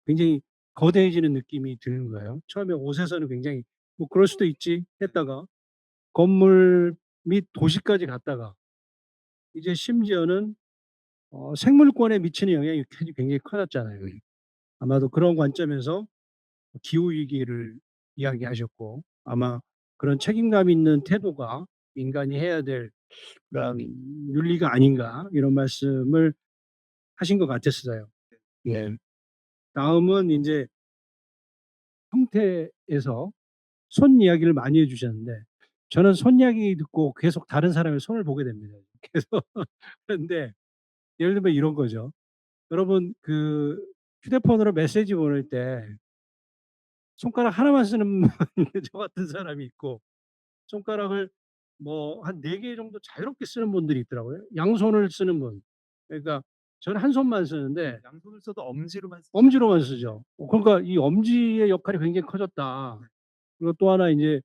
굉장히 거대해지는 느낌이 드는 거예요. 처음에 옷에서는 굉장히 뭐 그럴 수도 있지 했다가 건물 및 도시까지 갔다가 이제 심지어는 생물권에 미치는 영향이 굉장히 커졌잖아요. 아마도 그런 관점에서 기후 위기를 이야기하셨고, 아마 그런 책임감 있는 태도가 인간이 해야 될 그런 윤리가 아닌가, 이런 말씀을 하신 것 같았어요. 예. 다음은 인제 형태에서 손 이야기를 많이 해 주셨는데 저는 손 이야기 듣고 계속 다른 사람의 손을 보게 됩니다. 계속. 그런데 예를 들면 이런 거죠. 여러분 그 휴대폰으로 메시지 보낼 때 손가락 하나만 쓰는 저 같은 사람이 있고, 손가락을 뭐 한 4개 정도 자유롭게 쓰는 분들이 있더라고요. 양손을 쓰는 분. 그러니까 저는 한 손만 쓰는데 양손을 써도 엄지로만 엄지로만 쓰죠. 그러니까 이 엄지의 역할이 굉장히 커졌다. 그리고 또 하나 인제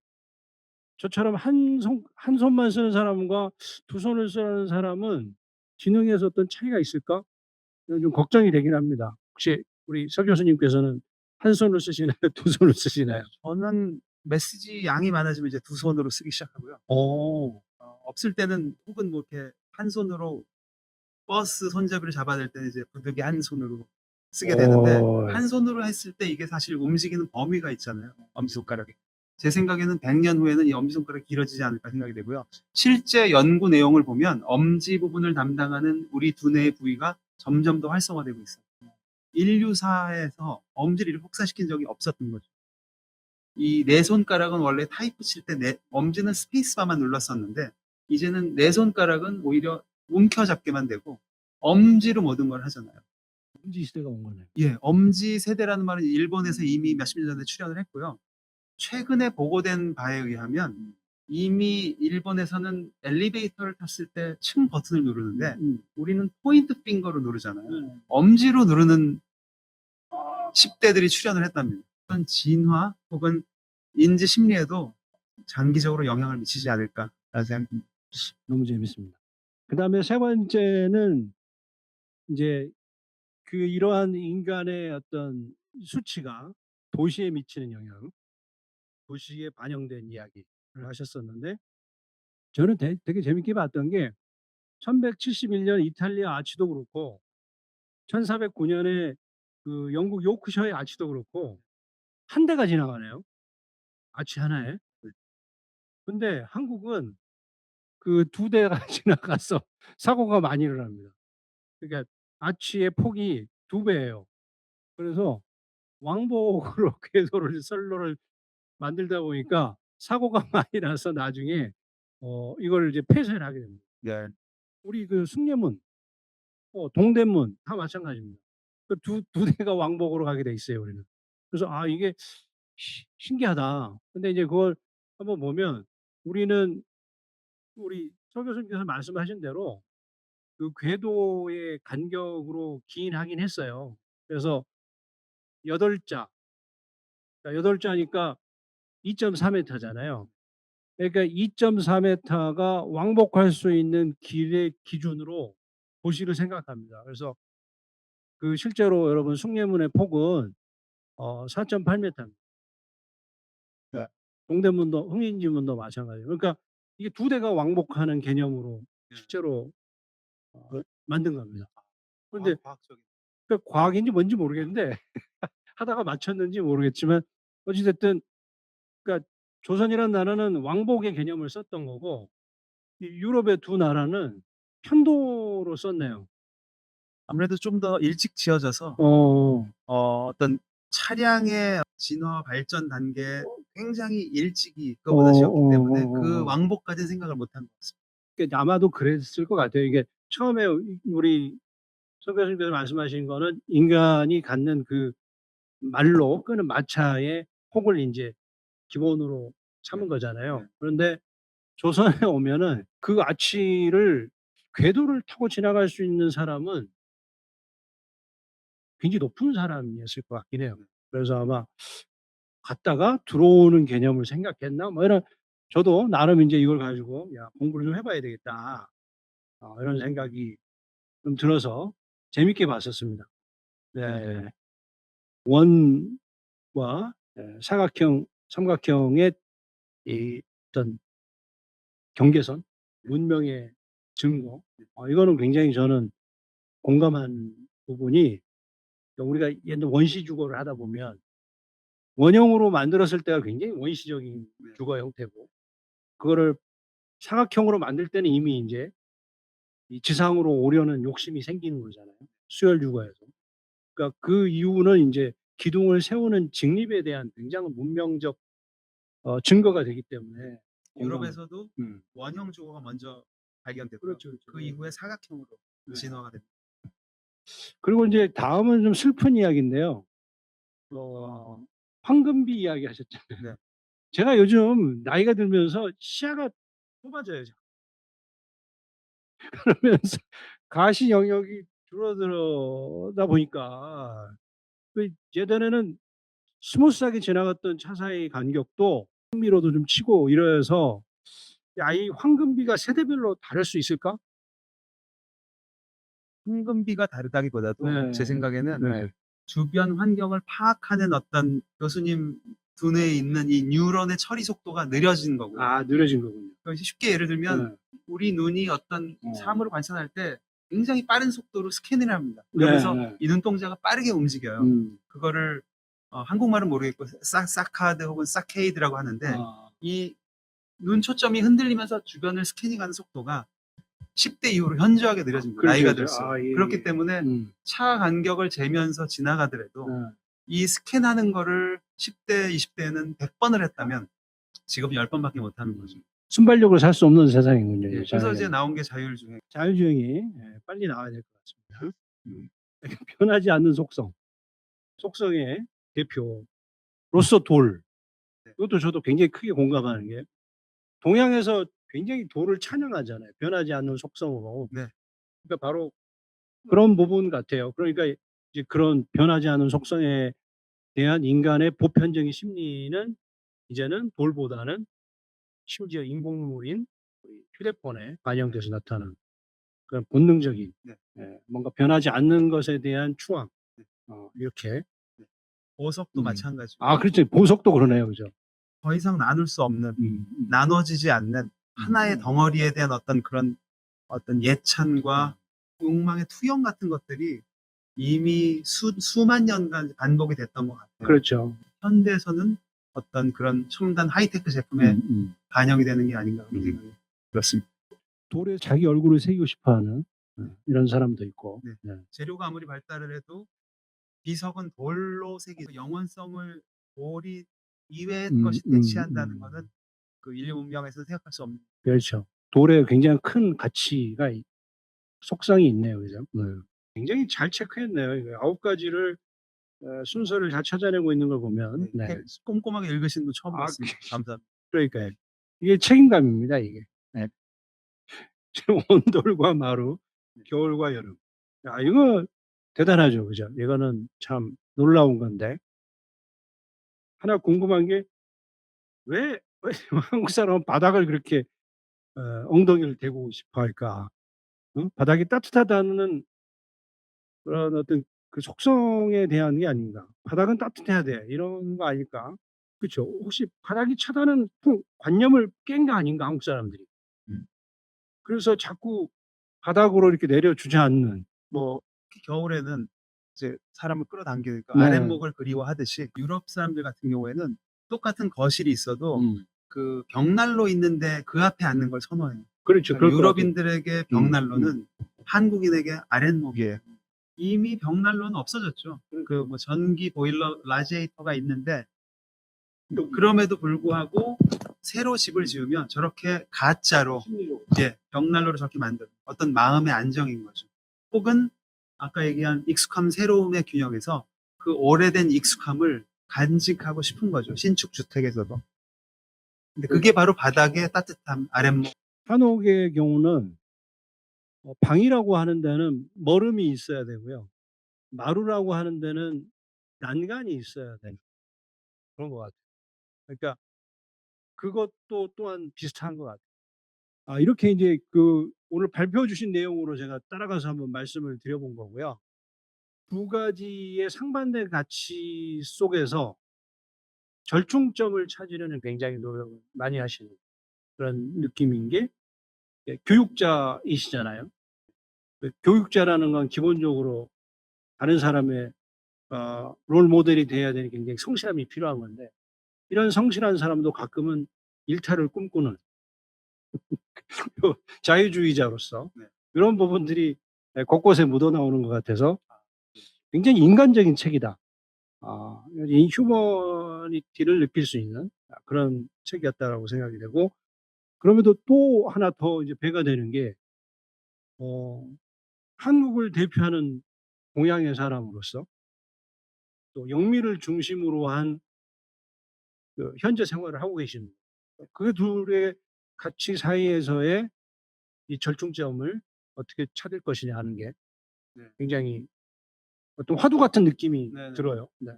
저처럼 한 손만 쓰는 사람과 두 손을 쓰는 사람은 지능에서 어떤 차이가 있을까? 좀 걱정이 되긴 합니다. 혹시 우리 서 교수님께서는 한 손으로 쓰시나요? 두 손으로 쓰시나요? 저는 메시지 양이 많아지면 이제 두 손으로 쓰기 시작하고요. 없을 때는 혹은 뭐 이렇게 한 손으로 버스 손잡이를 잡아야 될 때는 이제 부득이 한 손으로 쓰게 되는데 한 손으로 했을 때 이게 사실 움직이는 범위가 있잖아요. 엄지손가락이. 제 생각에는 100년 후에는 이 엄지손가락이 길어지지 않을까 생각이 되고요. 실제 연구 내용을 보면 엄지 부분을 담당하는 우리 두뇌의 부위가 점점 더 활성화되고 있어요. 인류사에서 엄지를 혹사시킨 적이 없었던 거죠. 이 네 손가락은 원래 타이프 칠 때 엄지는 스페이스바만 눌렀었는데 이제는 네 손가락은 오히려 움켜잡게만 되고 엄지로 모든 걸 하잖아요. 엄지 시대가 온 거네요. 예, 엄지 세대라는 말은 일본에서 이미 몇십 년 전에 출현을 했고요. 최근에 보고된 바에 의하면 이미 일본에서는 엘리베이터를 탔을 때 층 버튼을 누르는데 우리는 포인트 핑거로 누르잖아요. 엄지로 누르는 10대들이 출현을 했답니다. 어떤 진화 혹은 인지 심리에도 장기적으로 영향을 미치지 않을까라는 생각입니다. 너무 재밌습니다. 그다음에 세 번째는 이제 그 이러한 인간의 어떤 수치가 도시에 미치는 영향, 도시에 반영된 이야기를 하셨었는데 저는 되게 재밌게 봤던 게 1171년 이탈리아 아치도 그렇고 1409년에 그 영국 요크셔의 아치도 그렇고 한 대가 지나가네요. 아치 하나에. 근데 한국은 그 두 대가 지나가서 사고가 많이 일어납니다. 그러니까 아치의 폭이 두 배예요. 그래서 왕복으로 궤도를 선로를 만들다 보니까 사고가 많이 나서 나중에 이걸 이제 폐쇄를 하게 됩니다. 네. 우리 그 숭례문, 동대문 다 마찬가지입니다. 그 두 대가 왕복으로 가게 돼 있어요, 우리는. 그래서 아 이게 신기하다. 근데 이제 그걸 한번 보면 우리는 우리 서 교수님께서 말씀하신 대로 그 궤도의 간격으로 기인하긴 했어요. 그래서 8자, 그러니까 8자니까 2.4m잖아요. 그러니까 2.4m가 왕복할 수 있는 길의 기준으로 도시를 생각합니다. 그래서 그 실제로 여러분 숭례문의 폭은 4.8m입니다. 네. 동대문도 흥인지문도 마찬가지예요. 그러니까 이게 두 대가 왕복하는 개념으로 실제로 만든 겁니다. 그런데 과학적인. 그러니까 과학인지 뭔지 모르겠는데 하다가 맞췄는지 모르겠지만 어찌 됐든 그러니까 조선이라는 나라는 왕복의 개념을 썼던 거고 이 유럽의 두 나라는 편도로 썼네요. 아무래도 좀 더 일찍 지어져서 어. 어떤 차량의 진화 발전 단계에 굉장히 일찍이 그거보다 지었기 때문에 그 왕복까지는 생각을 못한 것 같습니다. 그러니까 아마도 그랬을 것 같아요. 이게 처음에 우리 서 교수님께서 말씀하신 거는 인간이 갖는 그 말로 끄는 마차의 폭을 인제 기본으로 삼은 거잖아요. 그런데 조선에 오면은 그 아치를 궤도를 타고 지나갈 수 있는 사람은 굉장히 높은 사람이었을 것 같긴 해요. 그래서 아마 갔다가 들어오는 개념을 생각했나 뭐 이런 저도 나름 인제 이걸 가지고 '야 공부를 좀 해 봐야 되겠다.' 이런 생각이 좀 들어서 재밌게 봤었습니다. 네. 원과 사각형, 삼각형의 이 어떤 경계선, 문명의 증거 이거는 굉장히 저는 공감한 부분이 우리가 옛날 원시 주거를 하다 보면 원형으로 만들었을 때가 굉장히 원시적인 주거 형태고 그거를 사각형으로 만들 때는 이미 인제 이 지상으로 오려는 욕심이 생기는 거잖아요, 수열 주거에서. 그러니까 그 이유는 인제 기둥을 세우는 직립에 대한 굉장한 문명적 증거가 되기 때문에 유럽에서도 원형 주거가 먼저 발견됐고요. 그렇죠. 그 이후에 사각형으로 진화가 됩니다. 그리고 인제 다음은 좀 슬픈 이야기인데요. 황금비 이야기 하셨잖아요. 네. 제가 요즘 나이가 들면서 시야가 좁아져요. 그러면서 가시 영역이 줄어들다 보니까 그 예전에는 스무스하게 지나갔던 차 사이 간격도 흥미로도 좀 치고 이래서 '야 이 황금비가 세대별로 다를 수 있을까?' 황금비가 다르다기보다도 네. 제 생각에는 네. 주변 환경을 파악하는 어떤 교수님 두뇌에 있는 이 뉴런의 처리 속도가 느려진 거고요. 느려진 거군요. 그러니까 쉽게 예를 들면 우리 눈이 어떤 사물을 관찰할 때 굉장히 빠른 속도로 스캔을 합니다. 그러면서 이 눈동자가 빠르게 움직여요. 그거를 한국말은 모르겠고 사카드 혹은 사케이드라고 하는데 이 눈 초점이 흔들리면서 주변을 스캐닝하는 속도가 10대 이후로 현저하게 느려집니다. 나이가 그렇죠. 들수록. 아, 예, 그렇기 예. 때문에 차 간격을 재면서 지나가더라도 어. 이 스캔하는 거를 10대, 20대에는 100번을 했다면 지금 10번밖에 못 하는 거죠. 순발력으로 살 수 없는 세상이군요. 예, 이제 그래서 자연이. 이제 나온 게 자율주행. 자율주행이 빨리 나와야 될 것 같습니다. 변하지 않는 속성의 대표로서 돌. 네. 이것도 저도 굉장히 크게 공감하는 게 동양에서 굉장히 돌을 찬양하잖아요. 변하지 않는 속성으로. 네. 그러니까 바로 그런 부분 같아요. 그러니까 이제 그런 변하지 않는 속성에 대한 인간의 보편적인 심리는 이제는 돌보다는 심지어 인공물인 우리 휴대폰에 반영돼서 나타나는 그런 본능적인 네. 뭔가 변하지 않는 것에 대한 추앙 네. 이렇게 보석도 마찬가지고 아 그렇죠. 보석도 그러네요, 그죠? 더 이상 나눌 수 없는 음. 나눠지지 않는 하나의 덩어리에 대한 어떤 그런 어떤 예찬과 욕망의 투영 같은 것들이 이미 수만 년간 반복이 됐던 것 같아요. 그렇죠. 현대에서는 어떤 그런 첨단 하이테크 제품에 반영이 되는 게 아닌가 그런 생각이 들었습니다. 돌에 자기 얼굴을 새기고 싶어하는 이런 사람도 있고. 네. 네. 재료가 아무리 발달을 해도 비석은 돌로 새기 영원성을 돌이 이외의 것이 대체한다는 것은 그 인류 문명에서 생각할 수 없는. 그렇죠. 돌에 굉장히 큰 가치가 속성이 있네요, 그죠? 네. 굉장히 잘 체크했네요. 이거 9가지를 순서를 잘 찾아내고 있는 걸 보면. 네. 이렇게 꼼꼼하게 읽으신 분 처음 아, 봤습니다. 감사합니다. 그러니까요. 이게 책임감입니다, 이게. 네. 지금 온돌과 마루, 겨울과 여름. 야, 이거 대단하죠, 그죠? 이거는 참 놀라운 건데. 하나 궁금한 게 왜 한국 사람은 바닥을 그렇게 엉덩이를 대고 싶어 할까? 응? 바닥이 따뜻하다는 그런 어떤 그 속성에 대한 게 아닌가. 바닥은 따뜻해야 돼. 이런 거 아닐까? 그렇죠. 혹시 바닥이 차다는 관념을 깬 거 아닌가, 한국 사람들이. 그래서 자꾸 바닥으로 이렇게 내려주지 않는 뭐 겨울에는 이제 사람을 끌어당기니까 네. 아랫목을 그리워하듯이 유럽 사람들 같은 경우에는 똑같은 거실이 있어도 그 벽난로 있는데 그 앞에 앉는 걸 선호해요. 그렇죠. 그러니까 그럴 것 같아요. 유럽인들에게 벽난로는 한국인에게 아랫목이에요. 이미 벽난로는 없어졌죠. 그 뭐 전기 보일러 라지에이터가 있는데 또 그럼에도 불구하고 새로 집을 지으면 저렇게 가짜로 벽난로를 저렇게 만드는 어떤 마음의 안정인 거죠. 혹은 아까 얘기한 익숙함 새로움의 균형에서 그 오래된 익숙함을 간직하고 싶은 거죠. 신축 주택에서도. 근데 그게 바로 바닥의 따뜻함, 아랫목. 한옥의 경우는 방이라고 하는 데는 머름이 있어야 되고요. 마루라고 하는 데는 난간이 있어야 되는 그런 것 같아요. 그러니까 그것도 또한 비슷한 것 같아요. 이렇게 이제 그 오늘 발표해 주신 내용으로 제가 따라가서 한번 말씀을 드려본 거고요. 두 가지의 상반된 가치 속에서 절충점을 찾으려는 굉장히 노력을 많이 하시는 그런 느낌인 게 교육자이시잖아요. 교육자라는 건 기본적으로 다른 사람의 롤 모델이 돼야 되는 굉장히 성실함이 필요한 건데 이런 성실한 사람도 가끔은 일탈을 꿈꾸는 자유주의자로서 이런 부분들이 곳곳에 묻어나오는 것 같아서 굉장히 인간적인 책이다. 이 휴머니티를 느낄 수 있는 그런 책이었다라고 생각이 되고 그럼에도 또 하나 더 이제 배가 되는 게 한국을 대표하는 동양의 사람으로서 또 영미를 중심으로 한 그 현재 생활을 하고 계신 그 둘의 가치 사이에서의 이 절충점을 어떻게 찾을 것이냐 하는 게 굉장히 어떤 화두 같은 느낌이 들어요. 네.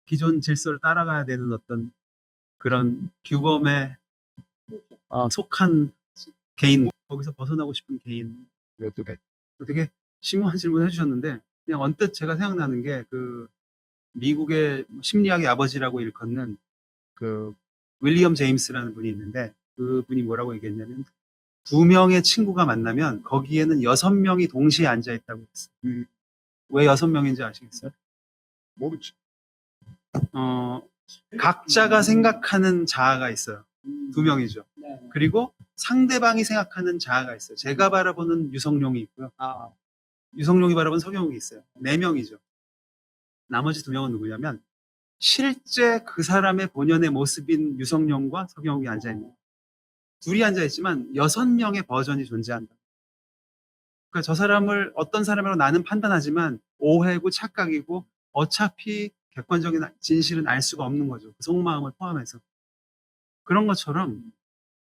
기존 질서를 따라가야 되는 어떤 그런 규범에 속한 개인, 거기서 벗어나고 싶은 개인. 되게 심오한 질문 해주셨는데 그냥 언뜻 제가 생각나는 게 그 미국의 심리학의 아버지라고 일컫는 그 윌리엄 제임스라는 분이 있는데 그 분이 뭐라고 얘기했냐면 2명의 친구가 만나면 거기에는 6명이 동시에 앉아 있다고 했어요. 왜 6명인지 아시겠어요? 모르지. 각자가 생각하는 자아가 있어요. 2명이죠. 그리고 상대방이 생각하는 자아가 있어요. 제가 바라보는 유성룡이 있고요. 유성룡이 바라보는 서경욱이 있어요. 4명이죠. 나머지 2명은 누구냐면 실제 그 사람의 본연의 모습인 유성룡과 서경욱이 앉아있는, 둘이 앉아있지만 6명의 버전이 존재한다. 그러니까 저 사람을 어떤 사람으로 나는 판단하지만 오해고 착각이고 어차피 객관적인 진실은 알 수가 없는 거죠. 그 속마음을 포함해서. 그런 것처럼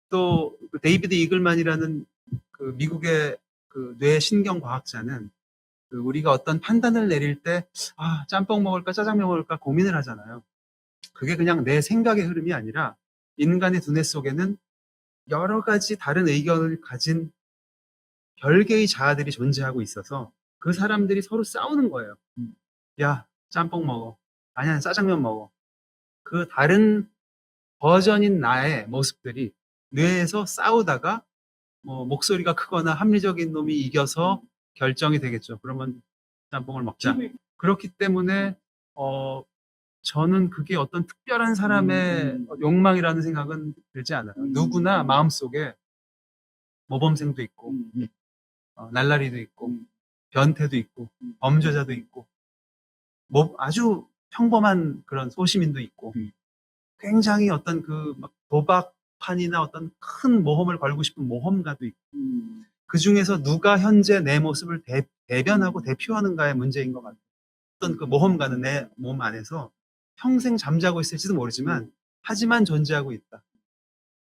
또 그 데이비드 이글만이라는 그 미국의 그 뇌 신경 과학자는 그 우리가 어떤 판단을 내릴 때 짬뽕 먹을까 짜장면 먹을까 고민을 하잖아요. 그게 그냥 내 생각의 흐름이 아니라 인간의 두뇌 속에는 여러 가지 다른 의견을 가진 별개의 자아들이 존재하고 있어서 그 사람들이 서로 싸우는 거예요. 야, 짬뽕 먹어. 아니야, 짜장면 먹어. 그 다른 버전인 나의 모습들이 뇌에서 싸우다가 뭐 목소리가 크거나 합리적인 놈이 이겨서 결정이 되겠죠. 그러면 짬뽕을 먹자. 그렇기 때문에 저는 그게 어떤 특별한 사람의 욕망이라는 생각은 들지 않아요. 누구나 마음속에 모범생도 있고 날라리도 있고 변태도 있고 범죄자도 있고 아주 평범한 그런 소시민도 있고 굉장히 어떤 그 막 도박판이나 어떤 큰 모험을 걸고 싶은 모험가도 있고 그 중에서 누가 현재 내 모습을 대변하고 대표하는가의 문제인 것 같아요. 어떤 그 모험가는 내 몸 안에서 평생 잠자고 있을지도 모르지만 하지만 존재하고 있다.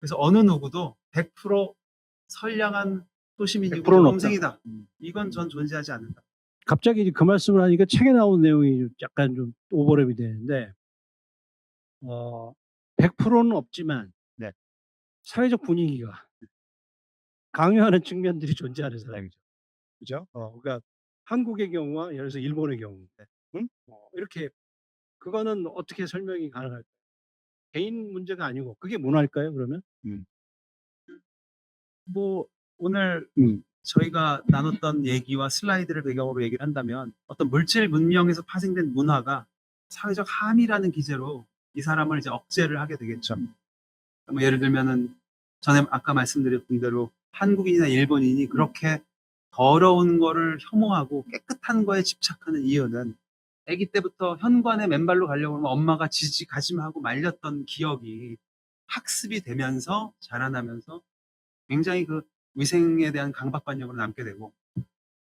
그래서 어느 누구도 100% 선량한 소시민이고 100%는 모범생이다. 이건 전 존재하지 않는다. 갑자기 그 말씀을 하니까 책에 나온 내용이 약간 좀 오버랩이 되는데 100%는 없지만 네. 사회적 분위기가 강요하는 측면들이 존재하는 사람이죠. 그죠? 그러니까 한국의 경우와 예를 들어서 일본의 경우, 이렇게 그거는 어떻게 설명이 가능할까요? 개인 문제가 아니고 그게 문화일까요? 그러면? 뭐 오늘 저희가 나눴던 얘기와 슬라이드를 배경으로 얘기를 한다면 어떤 물질 문명에서 파생된 문화가 사회적 함의라는 기제로 이 사람을 이제 억제를 하게 되겠죠. 뭐 예를 들면은 전에 아까 말씀드렸던 대로 한국인이나 일본인이 그렇게 더러운 거를 혐오하고 깨끗한 거에 집착하는 이유는 아기 때부터 현관에 맨발로 가려고 하면 엄마가 가짐하고 말렸던 기억이 학습이 되면서 자라나면서 굉장히 그 위생에 대한 강박관념으로 남게 되고,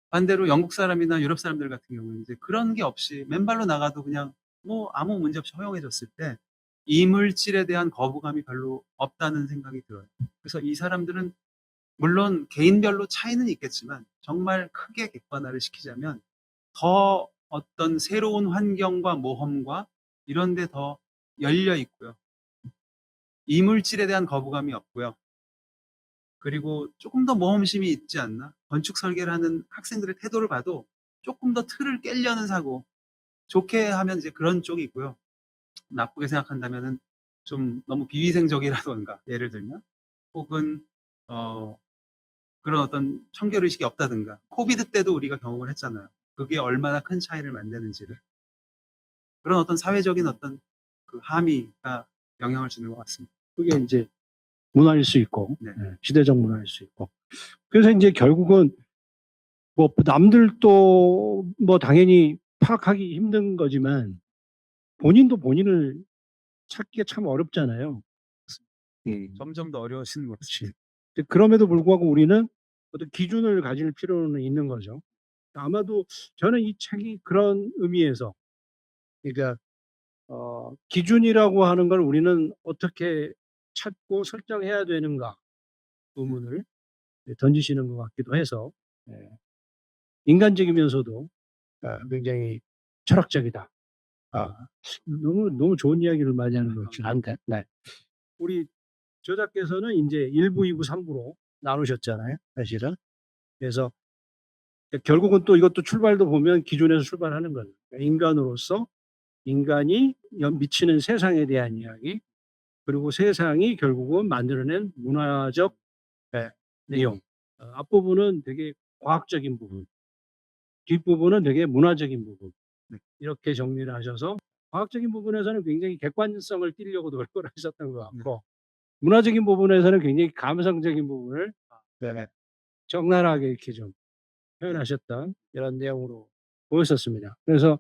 반대로 영국 사람이나 유럽 사람들 같은 경우는 이제 그런 게 없이 맨발로 나가도 그냥 뭐 아무 문제 없이 허용해줬을 때 이물질에 대한 거부감이 별로 없다는 생각이 들어요. 그래서 이 사람들은 물론 개인별로 차이는 있겠지만 정말 크게 객관화를 시키자면 더 어떤 새로운 환경과 모험과 이런 데 더 열려 있고요. 이물질에 대한 거부감이 없고요. 그리고 조금 더 모험심이 있지 않나? 건축 설계를 하는 학생들의 태도를 봐도 조금 더 틀을 깨려는 사고, 좋게 하면 이제 그런 쪽이 있고요. 나쁘게 생각한다면은 좀 너무 비위생적이라던가, 예를 들면, 혹은 그런 어떤 청결의식이 없다든가, 코비드 때도 우리가 경험을 했잖아요. 그게 얼마나 큰 차이를 만드는지를. 그런 어떤 사회적인 어떤 그 함의가 영향을 주는 것 같습니다. 그게 이제 문화일 수 있고, 네. 시대적 문화일 수 있고. 그래서 이제 결국은 뭐 남들도 뭐 당연히 파악하기 힘든 거지만 본인도 본인을 찾기가 참 어렵잖아요. 점점 더 어려워지는 것 같습니다. 근데 그럼에도 불구하고 우리는 어떤 기준을 가질 필요는 있는 거죠. 아마도 저는 이 책이 그런 의미에서, 그러니까 기준이라고 하는 걸 우리는 어떻게 찾고 설정해야 되는가 의문을 던지시는 것 같기도 해서 인간적이면서도 굉장히 철학적이다. 너무 좋은 이야기를 많이 하는 것 같은데. 네. 우리 저자께서는 이제 1부, 2부, 3부로 나누셨잖아요. 사실은. 그래서 결국은 또 이것도 출발도 보면 기준에서 출발하는 거예요. 인간으로서 인간이 미치는 세상에 대한 이야기, 그리고 세상이 결국은 만들어낸 문화적 내용. 앞부분은 되게 과학적인 부분, 뒷부분은 되게 문화적인 부분. 이렇게 정리를 하셔서 과학적인 부분에서는 굉장히 객관성을 띠려고 노력을 하셨던 것 같고, 문화적인 부분에서는 굉장히 감성적인 부분을 적나라하게 이렇게 좀 표현하셨던 이런 내용으로 보였었습니다. 그래서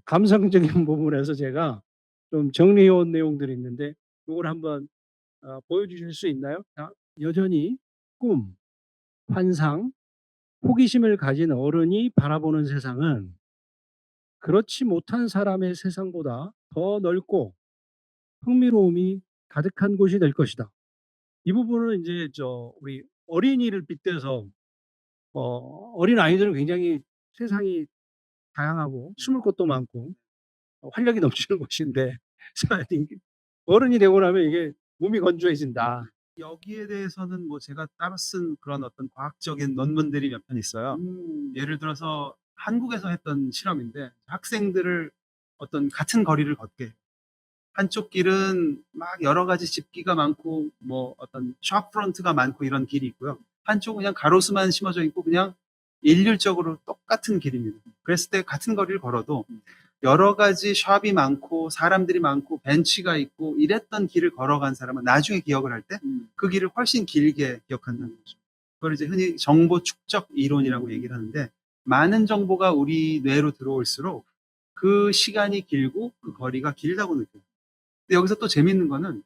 감성적인 부분에서 제가 좀 정리해 온 내용들이 있는데 이걸 한번 보여주실 수 있나요? 자, 여전히 꿈, 환상, 호기심을 가진 어른이 바라보는 세상은 그렇지 못한 사람의 세상보다 더 넓고 흥미로움이 가득한 곳이 될 것이다. 이 부분은 이제 우리 어린이를 빗대서 어린 아이들은 굉장히 세상이 다양하고 숨을 곳도 많고 활력이 넘치는 곳인데 어른이 되고 나면 이게 몸이 건조해진다. 여기에 대해서는 뭐 제가 따로 쓴 그런 어떤 과학적인 논문들이 몇 편 있어요. 예를 들어서 한국에서 했던 실험인데 학생들을 어떤 같은 거리를 걷게 한쪽 길은 막 여러 가지 집기가 많고 뭐 어떤 샵프론트가 많고 이런 길이 있고요. 한쪽은 그냥 가로수만 심어져 있고 그냥 일률적으로 똑같은 길입니다. 그랬을 때 같은 거리를 걸어도 여러 가지 샵이 많고 사람들이 많고 벤치가 있고 이랬던 길을 걸어간 사람은 나중에 기억을 할 때 그 길을 훨씬 길게 기억한다는 거죠. 그걸 이제 흔히 정보 축적 이론이라고 얘기를 하는데 많은 정보가 우리 뇌로 들어올수록 그 시간이 길고 그 거리가 길다고 느껴요. 근데 여기서 또 재밌는 거는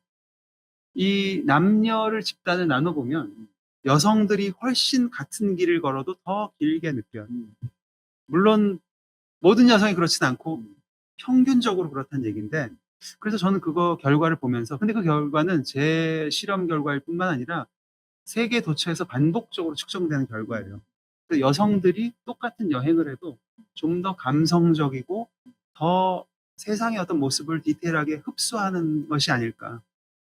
이 남녀를 집단을 나눠보면 여성들이 훨씬 같은 길을 걸어도 더 길게 느껴요. 물론 모든 여성이 그렇진 않고 평균적으로 그렇다는 얘기인데 그래서 저는 그거 결과를 보면서 근데 그 결과는 제 실험 결과일 뿐만 아니라 세계 도처에서 반복적으로 측정되는 결과예요. 그래서 여성들이 똑같은 여행을 해도 좀 더 감성적이고 더 세상의 어떤 모습을 디테일하게 흡수하는 것이 아닐까.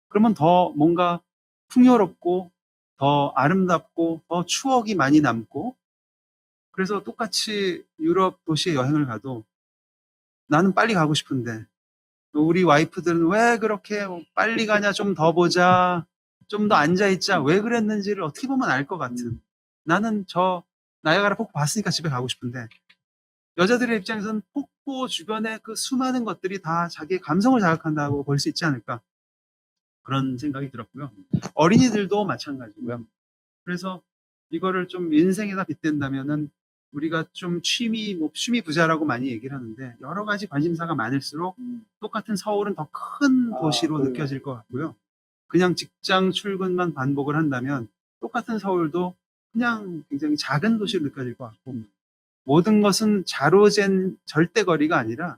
그러면 더 뭔가 풍요롭고 더 아름답고 더 추억이 많이 남고 그래서 똑같이 유럽 도시에 여행을 가도 나는 빨리 가고 싶은데 우리 와이프들은 왜 그렇게 빨리 가냐 좀 더 보자 좀 더 앉아있자 왜 그랬는지를 어떻게 보면 알 것 같은 나는 저 나이아가라 폭포 봤으니까 집에 가고 싶은데 여자들의 입장에서는 폭포 주변에 그 수많은 것들이 다 자기의 감성을 자극한다고 볼 수 있지 않을까 그런 생각이 들었고요. 어린이들도 마찬가지고요. 그래서 이거를 좀 인생에다 빗댄다면은 우리가 좀 취미 부자라고 많이 얘기를 하는데 여러 가지 관심사가 많을수록 똑같은 서울은 더 큰 도시로 느껴질 것 같고요. 그냥 직장 출근만 반복을 한다면 똑같은 서울도 그냥 굉장히 작은 도시로 느껴질 것 같고 모든 것은 자로 잰 절대거리가 아니라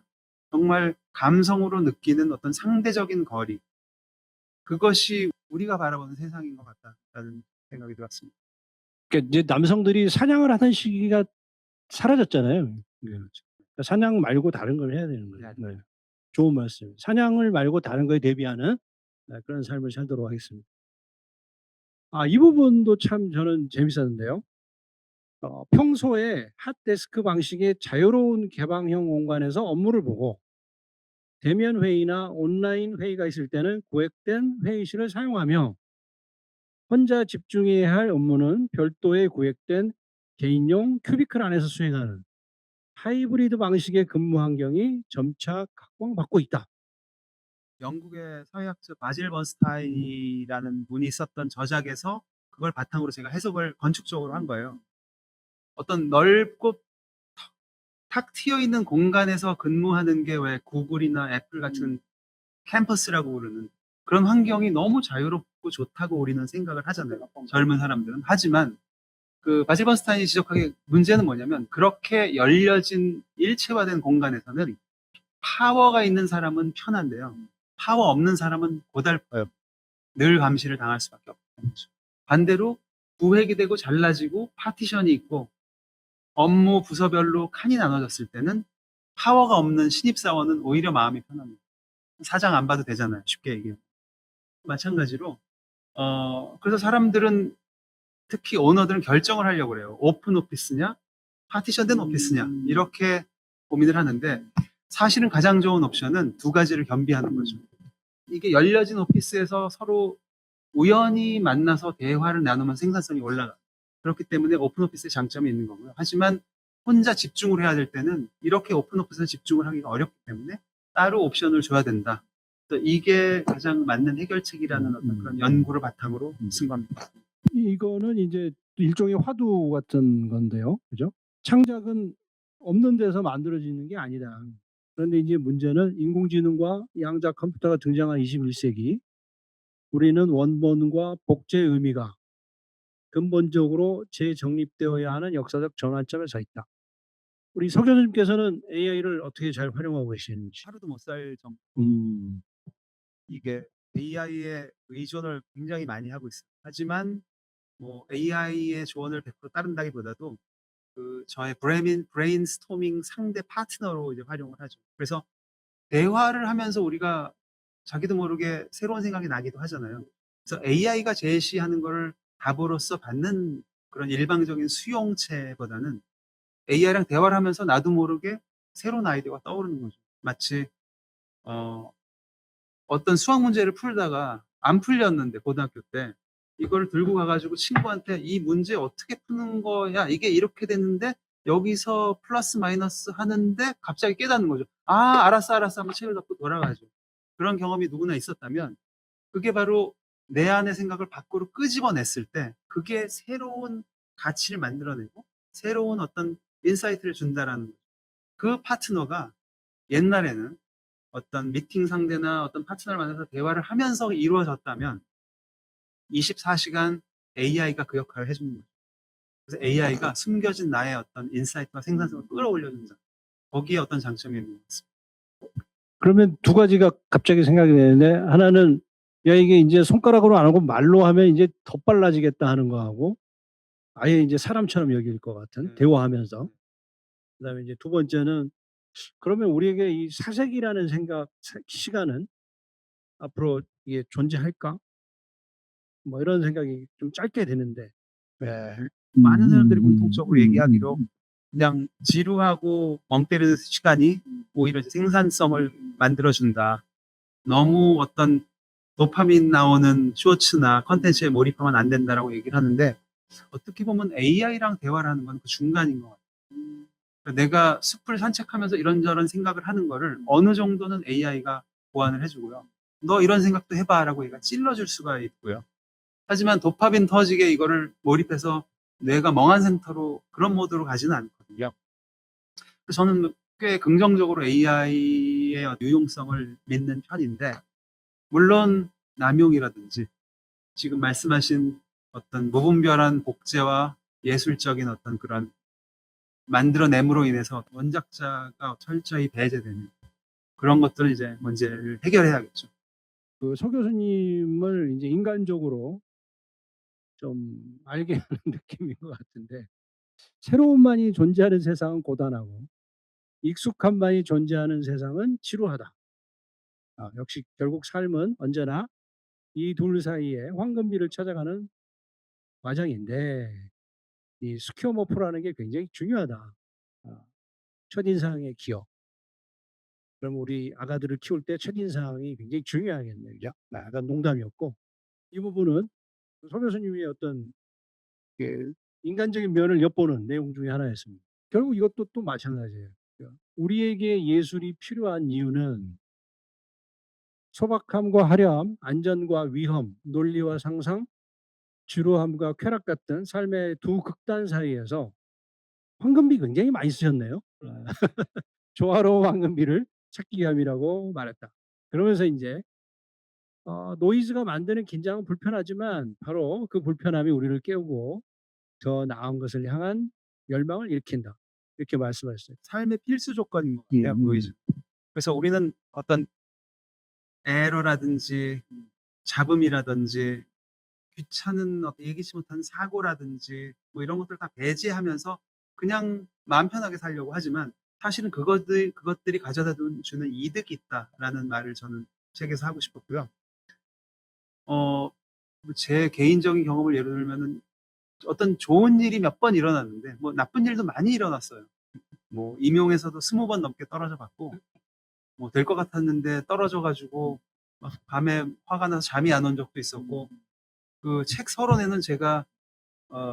정말 감성으로 느끼는 어떤 상대적인 거리 그것이 우리가 바라보는 세상인 것 같다라는 생각이 들었습니다. 그러니까 이제 남성들이 사냥을 하던 시기가 사라졌잖아요. 네. 사냥 말고 다른 걸 해야 되는 거예요. 네. 좋은 말씀. 사냥을 말고 다른 거에 대비하는 그런 삶을 살도록 하겠습니다. 이 부분도 참 저는 재밌었는데요. 평소에 핫데스크 방식의 자유로운 개방형 공간에서 업무를 보고 대면 회의나 온라인 회의가 있을 때는 구획된 회의실을 사용하며 혼자 집중해야 할 업무는 별도의 구획된 개인용 큐비클 안에서 수행하는 하이브리드 방식의 근무 환경이 점차 각광받고 있다. 영국의 사회학자 바질 번스타인이라는 분이 썼던 저작에서 그걸 바탕으로 제가 해석을 건축적으로 한 거예요. 어떤 넓고 탁 트여 있는 공간에서 근무하는 게 왜 구글이나 애플 같은 캠퍼스라고 부르는 그런 환경이 너무 자유롭고 좋다고 우리는 생각을 하잖아요. 젊은 사람들은. 하지만 그 바질 번스타인이 지적하기 문제는 뭐냐면 그렇게 열려진 일체화된 공간에서는 파워가 있는 사람은 편한데요. 파워 없는 사람은 고달퍼요. 늘 감시를 당할 수밖에 없는 거죠. 반대로 부획이 되고 잘라지고 파티션이 있고 업무 부서별로 칸이 나눠졌을 때는 파워가 없는 신입사원은 오히려 마음이 편합니다. 사장 안 봐도 되잖아요. 쉽게 얘기해요. 마찬가지로 그래서 사람들은 특히 오너들은 결정을 하려고 그래요. 오픈 오피스냐 파티션된 오피스냐 이렇게 고민을 하는데 사실은 가장 좋은 옵션은 두 가지를 겸비하는 거죠. 이게 열려진 오피스에서 서로 우연히 만나서 대화를 나누면 생산성이 올라가. 그렇기 때문에 오픈 오피스의 장점이 있는 거고요. 하지만 혼자 집중을 해야 될 때는 이렇게 오픈 오피스에 집중을 하기가 어렵기 때문에 따로 옵션을 줘야 된다. 그래서 이게 가장 맞는 해결책이라는 어떤 그런 연구를 바탕으로 쓴 겁니다. 이거는 이제 일종의 화두 같은 건데요. 그죠? 창작은 없는 데서 만들어지는 게 아니다. 그런데 이제 문제는 인공지능과 양자 컴퓨터가 등장한 21세기, 우리는 원본과 복제의 의미가 근본적으로 재정립되어야 하는 역사적 전환점에 서 있다. 우리 석 교수님께서는 AI를 어떻게 잘 활용하고 계시는지. 하루도 못 살 정도. 음, 이게 AI의 의존을 굉장히 많이 하고 있어요. 하지만 뭐 AI의 조언을 100% 따른다기보다도 그 저의 브레인스토밍 상대 파트너로 이제 활용을 하죠. 그래서 대화를 하면서 우리가 자기도 모르게 새로운 생각이 나기도 하잖아요. 그래서 AI가 제시하는 거를 답으로서 받는 그런 일방적인 수용체보다는 AI랑 대화를 하면서 나도 모르게 새로운 아이디어가 떠오르는 거죠. 마치 어떤 수학 문제를 풀다가 안 풀렸는데 고등학교 때 이걸 들고 가가지고 친구한테 이 문제 어떻게 푸는 거야? 이게 이렇게 됐는데 여기서 플러스 마이너스 하는데 갑자기 깨닫는 거죠. 아, 알았어 하면 책을 덮고 돌아가죠. 그런 경험이 누구나 있었다면 그게 바로 내 안의 생각을 밖으로 끄집어냈을 때 그게 새로운 가치를 만들어내고 새로운 어떤 인사이트를 준다라는 거죠. 그 파트너가 옛날에는 어떤 미팅 상대나 어떤 파트너를 만나서 대화를 하면서 이루어졌다면 24시간 AI가 그 역할을 해주는 거죠. 그래서 AI가 숨겨진 나의 어떤 인사이트와 생산성을 끌어올려준다. 거기에 어떤 장점이 있는 것 같습니다. 그러면 두 가지가 갑자기 생각이 되는데, 하나는 야 이게 이제 손가락으로 안 하고 말로 하면 이제 더 빨라지겠다 하는 거하고, 아예 이제 사람처럼 여길 것 같은 대화하면서. 그다음에 이제 두 번째는 그러면 우리에게 이 사색이라는 시간은 앞으로 이게 존재할까? 뭐 이런 생각이 좀 짧게 드는데. 많은 사람들이 공통적으로 얘기하기로 그냥 지루하고 멍 때리는 시간이 오히려 생산성을 만들어준다. 너무 어떤 도파민 나오는 쇼츠나 컨텐츠에 몰입하면 안 된다라고 얘기를 하는데 어떻게 보면 AI랑 대화를 하는 건 그 중간인 것 같아요. 그러니까 내가 숲을 산책하면서 이런저런 생각을 하는 거를 어느 정도는 AI가 보완을 해주고요. 너 이런 생각도 해봐라고 얘가 찔러줄 수가 있고요. 하지만 도파민 터지게 이거를 몰입해서 뇌가 멍한 상태로 그런 모드로 가지는 않거든요. 그래서 저는 꽤 긍정적으로 AI의 유용성을 믿는 편인데 물론 남용이라든지 지금 말씀하신 어떤 무분별한 복제와 예술적인 어떤 그런 만들어냄으로 인해서 원작자가 철저히 배제되는 그런 것들은 이제 문제를 해결해야겠죠. 그 서 교수님을 이제 인간적으로 좀 알게 하는 느낌인 것 같은데, 새로움만이 존재하는 세상은 고단하고 익숙함만이 존재하는 세상은 지루하다. 역시 결국 삶은 언제나 이 둘 사이에 황금비를 찾아가는 과정인데, 이 스퀘어모프라는 게 굉장히 중요하다. 첫인상의 기억. 그럼 우리 아가들을 키울 때 첫인상이 굉장히 중요하겠네요. 그죠? 약간 농담이었고, 이 부분은 서 교수님의 어떤 인간적인 면을 엿보는 내용 중에 하나였습니다. 결국 이것도 또 마찬가지예요. 우리에게 예술이 필요한 이유는 소박함과 화려함, 안전과 위험, 논리와 상상, 지루함과 쾌락 같은 삶의 두 극단 사이에서 황금비 굉장히 많이 쓰셨네요. 조화로운 황금비를 찾기 위함이라고 말했다. 그러면서 이제 노이즈가 만드는 긴장은 불편하지만 바로 그 불편함이 우리를 깨우고 더 나은 것을 향한 열망을 일으킨다. 이렇게 말씀하셨어요. 삶의 필수 조건인 것 같아요. 노이즈. 그래서 우리는 어떤 에러라든지 잡음이라든지 귀찮은 예기치 못한 사고라든지 뭐 이런 것들 다 배제하면서 그냥 마음 편하게 살려고 하지만 사실은 그것들이 가져다 주는 이득이 있다라는 말을 저는 책에서 하고 싶었고요. 제 개인적인 경험을 예로 들면은 어떤 좋은 일이 몇 번 일어났는데 뭐 나쁜 일도 많이 일어났어요. 뭐 임용에서도 20번 넘게 떨어져 봤고 뭐 될 것 같았는데 떨어져 가지고 막 밤에 화가 나서 잠이 안 온 적도 있었고 그 책 서론에는 제가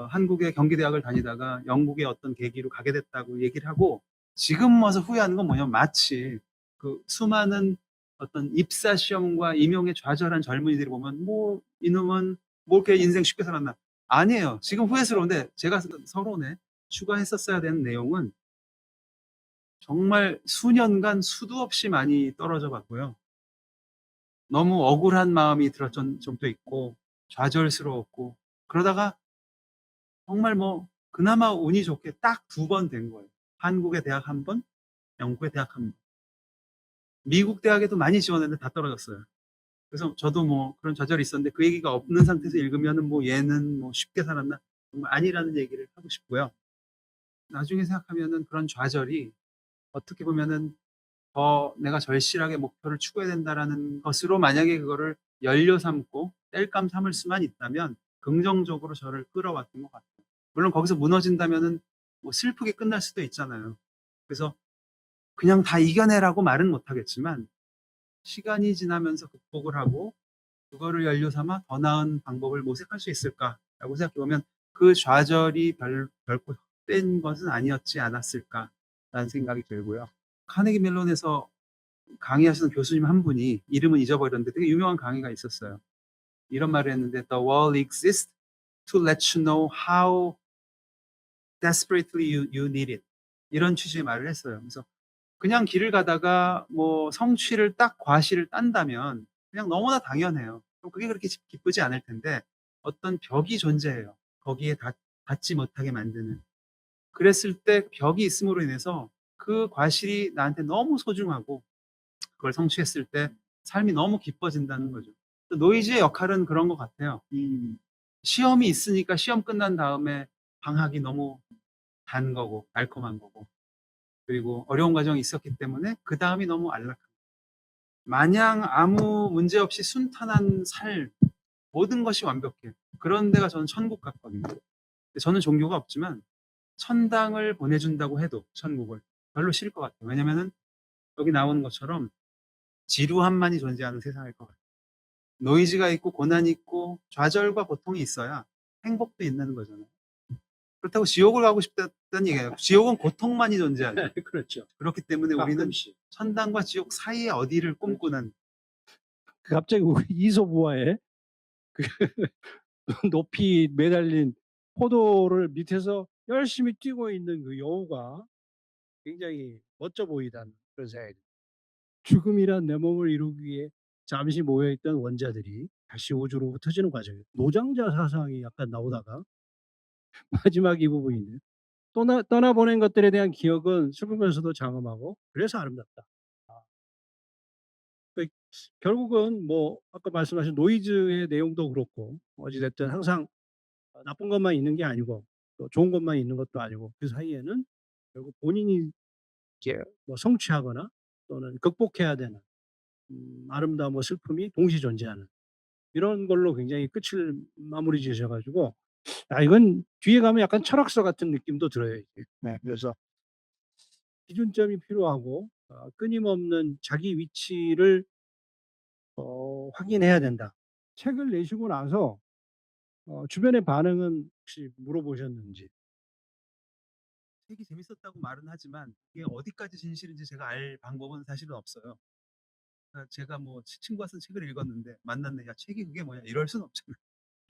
한국의 경기대학을 다니다가 영국의 어떤 계기로 가게 됐다고 얘기를 하고 지금 와서 후회하는 건 뭐냐면 마치 그 수많은 어떤 입사 시험과 임용에 좌절한 젊은이들이 보면 뭐 이놈은 뭐 이렇게 인생 쉽게 살았나. 아니에요. 지금 후회스러운데 제가 서론에 추가했었어야 되는 내용은 정말 수년간 수도 없이 많이 떨어져 봤고요. 너무 억울한 마음이 들었던 적도 있고 좌절스러웠고 그러다가 정말 뭐 그나마 운이 좋게 딱 2번 된 거예요. 한국의 대학 1번, 영국의 대학 1번. 미국 대학에도 많이 지원했는데 다 떨어졌어요. 그래서 저도 뭐 그런 좌절이 있었는데 그 얘기가 없는 상태에서 읽으면은 뭐 얘는 뭐 쉽게 살았나? 정말 아니라는 얘기를 하고 싶고요. 나중에 생각하면은 그런 좌절이 어떻게 보면은 더 내가 절실하게 목표를 추구해야 된다라는 것으로 만약에 그거를 연료 삼고 땔감 삼을 수만 있다면 긍정적으로 저를 끌어왔던 것 같아요. 물론 거기서 무너진다면은 뭐 슬프게 끝날 수도 있잖아요. 그래서 그냥 다 이겨내라고 말은 못하겠지만 시간이 지나면서 극복을 하고 그거를 연료 삼아 더 나은 방법을 모색할 수 있을까라고 생각해 보면 그 좌절이 결코 헛된 것은 아니었지 않았을까라는 생각이 들고요. 카네기 멜론에서 강의하시는 교수님 한 분이 이름은 잊어버렸는데 되게 유명한 강의가 있었어요. 이런 말을 했는데 The world exists to let you know how desperately you need it. 이런 취지의 말을 했어요. 그래서 그냥 길을 가다가 뭐 성취를 딱 과실을 딴다면 그냥 너무나 당연해요. 그럼 그게 그렇게 기쁘지 않을 텐데 어떤 벽이 존재해요. 거기에 닿지 못하게 만드는. 그랬을 때 벽이 있음으로 인해서 그 과실이 나한테 너무 소중하고 그걸 성취했을 때 삶이 너무 기뻐진다는 거죠. 노이즈의 역할은 그런 것 같아요. 시험이 있으니까 시험 끝난 다음에 방학이 너무 단 거고 달콤한 거고 그리고 어려운 과정이 있었기 때문에 그 다음이 너무 안락합니다. 마냥 아무 문제 없이 순탄한 삶, 모든 것이 완벽해. 그런 데가 저는 천국 같거든요. 저는 종교가 없지만 천당을 보내준다고 해도 천국을 별로 싫을 것 같아요. 왜냐면은 여기 나오는 것처럼 지루함만이 존재하는 세상일 것 같아요. 노이즈가 있고 고난이 있고 좌절과 고통이 있어야 행복도 있는 거잖아요. 그렇다고 지옥을 가고 싶다는 얘기예요. 지옥은 고통만이 존재하죠. 그렇죠. 그렇기 때문에 우리는 가끔씩. 천당과 지옥 사이에 어디를 꿈꾸는 갑자기 우리 이솝우화에 그 높이 매달린 포도를 밑에서 열심히 뛰고 있는 그 여우가 굉장히 멋져 보이다는 그런 생각이 듭니다. 죽음이란 내 몸을 이루기 위해 잠시 모여있던 원자들이 다시 우주로 흩어지는 과정이에요. 노장자 사상이 약간 나오다가 마지막 이 부분인데 떠나보낸 것들에 대한 기억은 슬프면서도 장엄하고 그래서 아름답다. 그러니까 결국은 뭐 아까 말씀하신 노이즈의 내용도 그렇고 어찌됐든 항상 나쁜 것만 있는 게 아니고 또 좋은 것만 있는 것도 아니고 그 사이에는 결국 본인이 이제 뭐 성취하거나 또는 극복해야 되는 아름다움과 슬픔이 동시 존재하는 이런 걸로 굉장히 끝을 마무리 지으셔 가지고 이건 뒤에 가면 약간 철학서 같은 느낌도 들어요. 이게. 네, 그래서 기준점이 필요하고 끊임없는 자기 위치를 확인해야 된다. 책을 내시고 나서 주변의 반응은 혹시 물어보셨는지? 책이 재밌었다고 말은 하지만 이게 어디까지 진실인지 제가 알 방법은 사실은 없어요. 그러니까 제가 뭐 친구가 쓴 책을 읽었는데 만났네. 야, 책이 그게 뭐냐? 이럴 수는 없잖아요.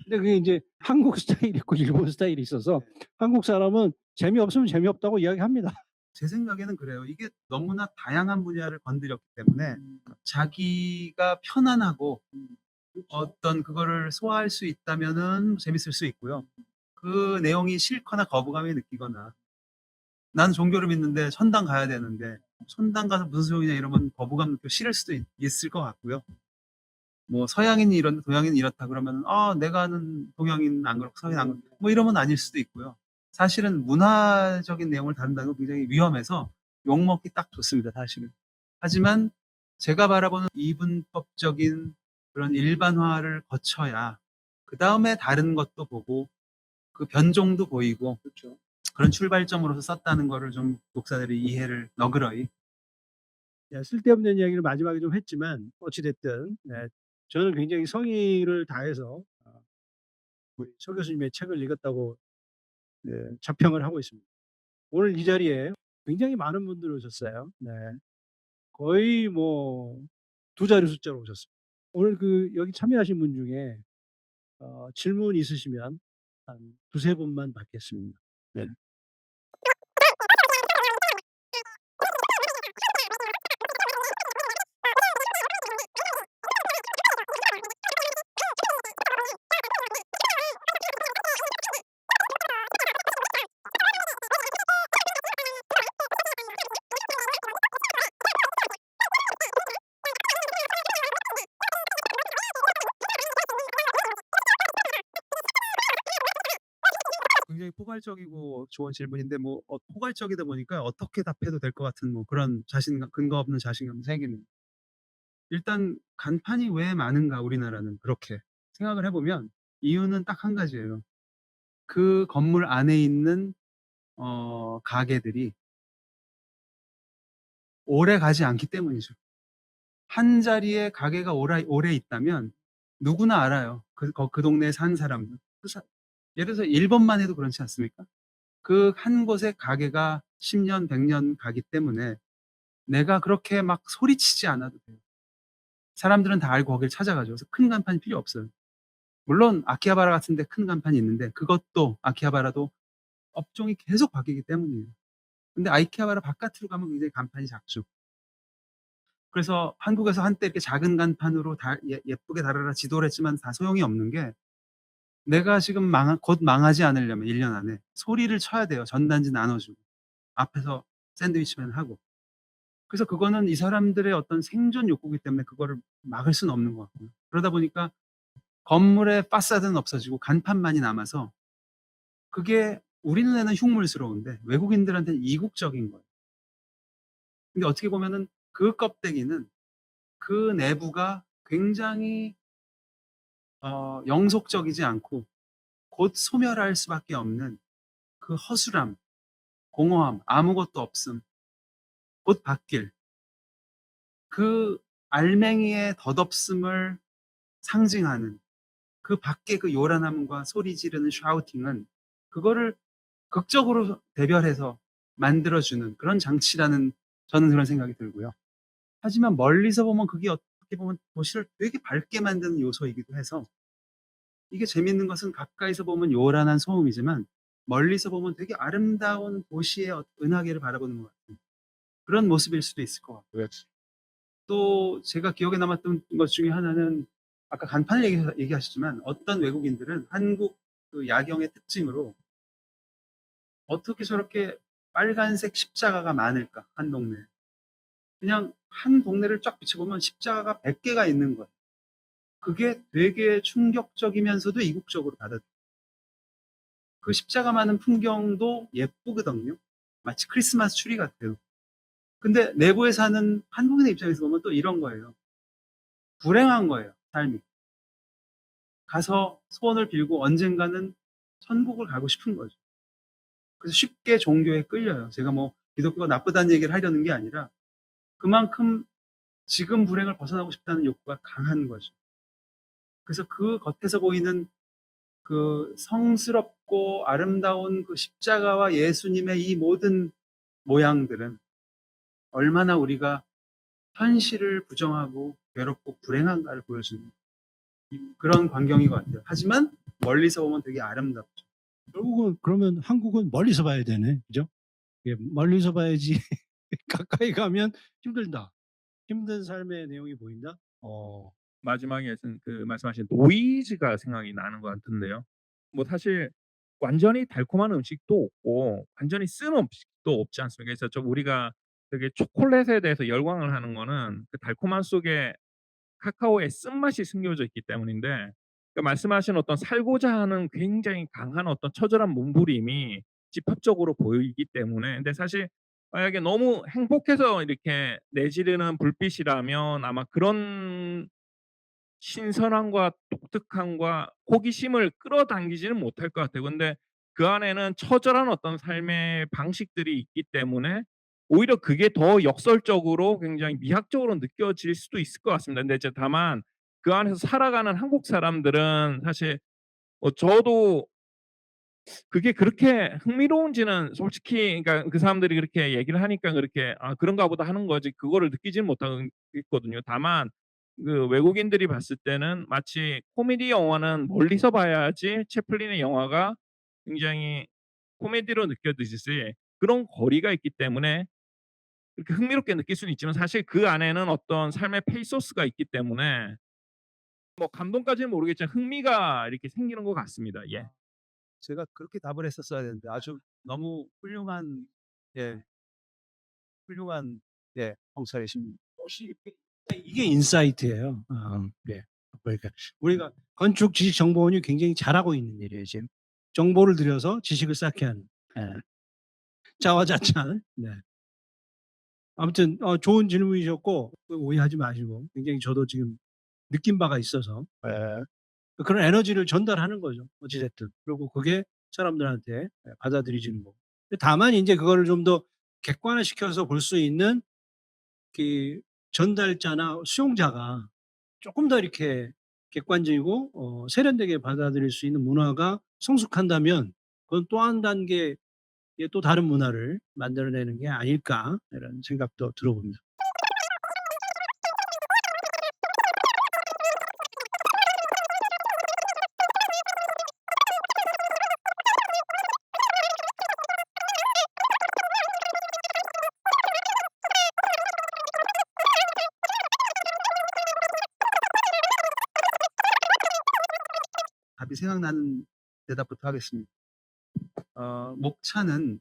근데 그게 이제 한국 스타일이 있고 일본 스타일이 있어서 네. 한국 사람은 재미없으면 재미없다고 이야기합니다. 제 생각에는 그래요. 이게 너무나 다양한 분야를 건드렸기 때문에 자기가 편안하고 어떤 그거를 소화할 수 있다면은 재밌을 수 있고요. 그 내용이 싫거나 거부감이 느끼거나 난 종교를 믿는데 천당 가야 되는데 천당 가서 무슨 소용이냐 이러면 거부감 느끼고 싫을 수도 있을 것 같고요. 뭐 서양인이 이런데 동양인이 이렇다 그러면 내가 아는 동양인은 안 그렇고 서양인 안 그렇고 뭐 이러면 아닐 수도 있고요. 사실은 문화적인 내용을 다룬다는 건 굉장히 위험해서 욕먹기 딱 좋습니다. 사실은. 하지만 제가 바라보는 이분법적인 그런 일반화를 거쳐야 그 다음에 다른 것도 보고 그 변종도 보이고 그렇죠. 그런 출발점으로서 썼다는 거를 좀 독자들이 이해를 너그러이 쓸데없는 이야기를 마지막에 좀 했지만 어찌 됐든 네, 저는 굉장히 성의를 다해서 우리 서 교수님의 책을 읽었다고 네, 자평을 하고 있습니다. 오늘 이 자리에 굉장히 많은 분들이 오셨어요. 네. 거의 뭐 두 자리 숫자로 오셨습니다. 오늘 여기 참여하신 분 중에 질문 있으시면 한 두세 분만 받겠습니다. 네. 굉장히 포괄적이고 좋은 질문인데 포괄적이다 보니까 어떻게 답해도 될 것 같은 그런 자신감, 근거 없는 자신감이 생기는. 일단 간판이 왜 많은가 우리나라는 그렇게 생각을 해보면 이유는 딱 한 가지예요. 그 건물 안에 있는 가게들이 오래 가지 않기 때문이죠. 한 자리에 가게가 오래 있다면 누구나 알아요. 그 동네에 산 사람들. 예를 들어서 일본만 해도 그렇지 않습니까? 그 한 곳에 가게가 10년, 100년 가기 때문에 내가 그렇게 막 소리치지 않아도 돼요. 사람들은 다 알고 거기를 찾아가죠. 그래서 큰 간판이 필요 없어요. 물론 아키하바라 같은 데 큰 간판이 있는데 그것도 아키하바라도 업종이 계속 바뀌기 때문이에요. 근데 아키하바라 바깥으로 가면 굉장히 간판이 작죠. 그래서 한국에서 한때 이렇게 작은 간판으로 예쁘게 달아라 지도를 했지만 다 소용이 없는 게 내가 지금 곧 망하지 않으려면 1년 안에 소리를 쳐야 돼요. 전단지 나눠주고 앞에서 샌드위치맨 하고. 그래서 그거는 이 사람들의 어떤 생존 욕구이기 때문에 그거를 막을 수는 없는 것 같고요. 그러다 보니까 건물의 파사드는 없어지고 간판만이 남아서 그게 우리 눈에는 흉물스러운데 외국인들한테는 이국적인 거예요. 근데 어떻게 보면은 그 껍데기는 그 내부가 굉장히 영속적이지 않고 곧 소멸할 수밖에 없는 그 허술함, 공허함, 아무것도 없음, 곧 바뀔 그 알맹이의 덧없음을 상징하는 그 밖에 그 요란함과 소리 지르는 샤우팅은 그거를 극적으로 대별해서 만들어주는 그런 장치라는 저는 그런 생각이 들고요. 하지만 멀리서 보면 그게 어떻게 보면 도시를 되게 밝게 만드는 요소이기도 해서 이게 재밌는 것은 가까이서 보면 요란한 소음이지만 멀리서 보면 되게 아름다운 도시의 은하계를 바라보는 것 같은 그런 모습일 수도 있을 것 같고요. 또 제가 기억에 남았던 것 중에 하나는 아까 간판을 얘기하셨지만 어떤 외국인들은 한국 그 야경의 특징으로 어떻게 저렇게 빨간색 십자가가 많을까 한 동네에. 그냥 한 동네를 쫙 비춰보면 십자가가 100개가 있는 거예요. 그게 되게 충격적이면서도 이국적으로 받아들여요. 그 십자가 많은 풍경도 예쁘거든요. 마치 크리스마스 추리 같아요. 근데 내부에 사는 한국인의 입장에서 보면 또 이런 거예요. 불행한 거예요, 삶이. 가서 소원을 빌고 언젠가는 천국을 가고 싶은 거죠. 그래서 쉽게 종교에 끌려요. 제가 기독교가 나쁘다는 얘기를 하려는 게 아니라 그만큼 지금 불행을 벗어나고 싶다는 욕구가 강한 거죠. 그래서 그 겉에서 보이는 그 성스럽고 아름다운 그 십자가와 예수님의 이 모든 모양들은 얼마나 우리가 현실을 부정하고 괴롭고 불행한가를 보여주는 그런 광경인 것 같아요. 하지만 멀리서 보면 되게 아름답죠. 결국은 그러면 한국은 멀리서 봐야 되네. 그죠? 예, 멀리서 봐야지 가까이 가면 힘들다. 힘든 삶의 내용이 보인다. 마지막에 그 말씀하신 노이즈가 생각이 나는 것 같은데요. 사실 완전히 달콤한 음식도 없고 완전히 쓴 음식도 없지 않습니까? 그래서 우리가 되게 초콜릿에 대해서 열광을 하는 거는 그 달콤함 속에 카카오의 쓴맛이 숨겨져 있기 때문인데, 그러니까 말씀하신 어떤 살고자 하는 굉장히 강한 어떤 처절한 몸부림이 집합적으로 보이기 때문에, 근데 사실 만약에 너무 행복해서 이렇게 내지르는 불빛이라면 아마 그런 신선함과 독특함과 호기심을 끌어당기지는 못할 것 같아요. 근데 그 안에는 처절한 어떤 삶의 방식들이 있기 때문에 오히려 그게 더 역설적으로 굉장히 미학적으로 느껴질 수도 있을 것 같습니다. 근데 이제 다만 그 안에서 살아가는 한국 사람들은 사실 저도 그게 그렇게 흥미로운지는 솔직히, 그러니까 그 사람들이 그렇게 얘기를 하니까 그렇게 '아 그런가 보다.' 하는 거지 그거를 느끼지는 못하고 있거든요. 다만 그 외국인들이 봤을 때는 마치 코미디 영화는 멀리서 봐야지 채플린의 영화가 굉장히 코미디로 느껴지듯이 그런 거리가 있기 때문에 그렇게 흥미롭게 느낄 수는 있지만 사실 그 안에는 어떤 삶의 페이소스가 있기 때문에 뭐 감동까지는 모르겠지만 흥미가 이렇게 생기는 것 같습니다. 예. 제가 그렇게 답을 했었어야 되는데 아주 너무 훌륭한 예 훌륭한 예 통찰이십니다. 이게 인사이트예요. 네. 그러니까 우리가 건축 지식 정보원이 굉장히 잘하고 있는 일이에요. 지금 정보를 들여서 지식을 쌓게 하는. 예. 자화자찬. 네. 아무튼 좋은 질문이셨고 오해하지 마시고 굉장히 저도 지금 느낀 바가 있어서 그런 에너지를 전달하는 거죠. 어찌됐든. 그리고 그게 사람들한테 받아들여지는 거고. 다만 이제 그거를 좀 더 객관화시켜서 볼 수 있는 그 전달자나 수용자가 조금 더 이렇게 객관적이고 세련되게 받아들일 수 있는 문화가 성숙한다면 그건 또 한 단계의 또 다른 문화를 만들어내는 게 아닐까 이런 생각도 들어봅니다. 답이 생각나는 대답부터 하겠습니다. 목차는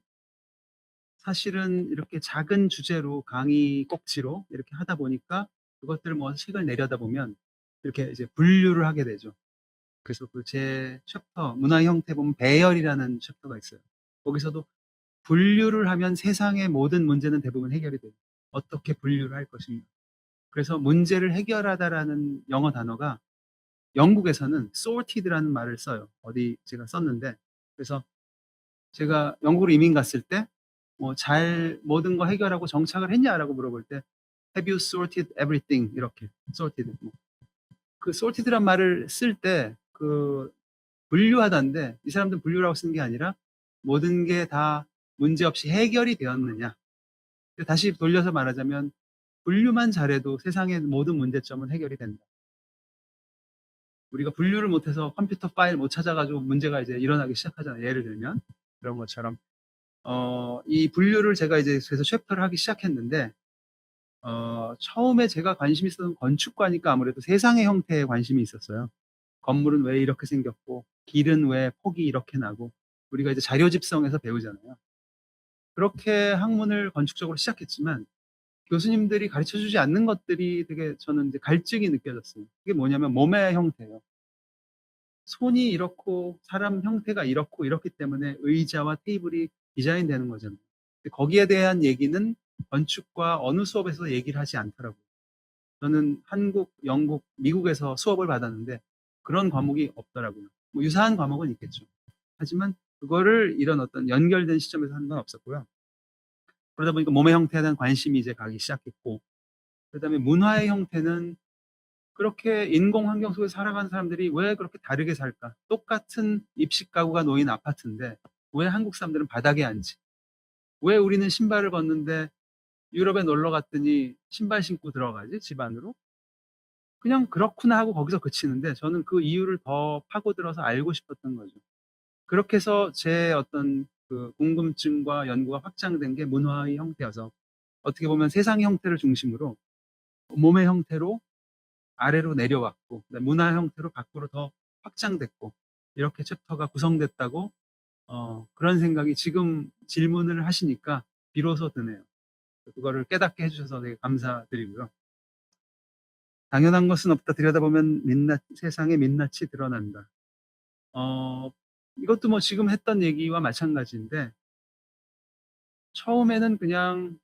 사실은 이렇게 작은 주제로 강의 꼭지로 이렇게 하다 보니까 그것들을 뭐 책을 내려다 보면 이렇게 이제 분류를 하게 되죠. 그래서 그 제 챕터 문화 형태 보면 배열이라는 챕터가 있어요. 거기서도 분류를 하면 세상의 모든 문제는 대부분 해결이 돼요. 어떻게 분류를 할 것인가. 그래서 문제를 해결하다라는 영어 단어가 영국에서는 sorted라는 말을 써요. 어디 제가 썼는데 그래서 제가 영국으로 이민 갔을 때 잘 모든 거 해결하고 정착을 했냐라고 물어볼 때 Have you sorted everything? 이렇게 sorted. 그 sorted란 말을 쓸 때 그 분류하다인데 이 사람들은 분류라고 쓰는 게 아니라 모든 게 다 문제 없이 해결이 되었느냐. 다시 돌려서 말하자면 분류만 잘해도 세상의 모든 문제점은 해결이 된다. 우리가 분류를 못해서 컴퓨터 파일 못 찾아가지고 문제가 이제 일어나기 시작하잖아요. 예를 들면 그런 것처럼 이 분류를 제가 이제 그래서 챕터를 하기 시작했는데 처음에 제가 관심 있었던 건축과니까 아무래도 세상의 형태에 관심이 있었어요. 건물은 왜 이렇게 생겼고 길은 왜 폭이 이렇게 나고 우리가 이제 자료 집성에서 배우잖아요. 그렇게 학문을 건축적으로 시작했지만 교수님들이 가르쳐 주지 않는 것들이 되게 저는 이제 갈증이 느껴졌어요. 그게 뭐냐면 몸의 형태예요. 손이 이렇고 사람 형태가 이렇고 이렇기 때문에 의자와 테이블이 디자인되는 거잖아요. 근데 거기에 대한 얘기는 건축과 어느 수업에서 얘기를 하지 않더라고요. 저는 한국, 영국, 미국에서 수업을 받았는데 그런 과목이 없더라고요. 뭐 유사한 과목은 있겠죠. 하지만 그거를 이런 어떤 연결된 시점에서 하는 건 없었고요. 그러다 보니까 몸의 형태에 대한 관심이 이제 가기 시작했고, 그다음에 문화의 형태는 그렇게 인공 환경 속에 살아가는 사람들이 왜 그렇게 다르게 살까? 똑같은 입식 가구가 놓인 아파트인데 왜 한국 사람들은 바닥에 앉지? 왜 우리는 신발을 벗는데 유럽에 놀러 갔더니 신발 신고 들어가지? 집 안으로? 그냥 그렇구나 하고 거기서 그치는데 저는 그 이유를 더 파고들어서 알고 싶었던 거죠. 그렇게 해서 제 어떤 그 궁금증과 연구가 확장된 게 문화의 형태여서 어떻게 보면 세상의 형태를 중심으로 몸의 형태로 아래로 내려왔고 문화 형태로 밖으로 더 확장됐고 이렇게 챕터가 구성됐다고 그런 생각이 지금 질문을 하시니까 비로소 드네요. 그거를 깨닫게 해주셔서 되게 감사드리고요. 당연한 것은 없다. 들여다보면 세상의 민낯이 드러난다. 이것도 뭐 지금 했던 얘기와 마찬가지인데 처음에는 그냥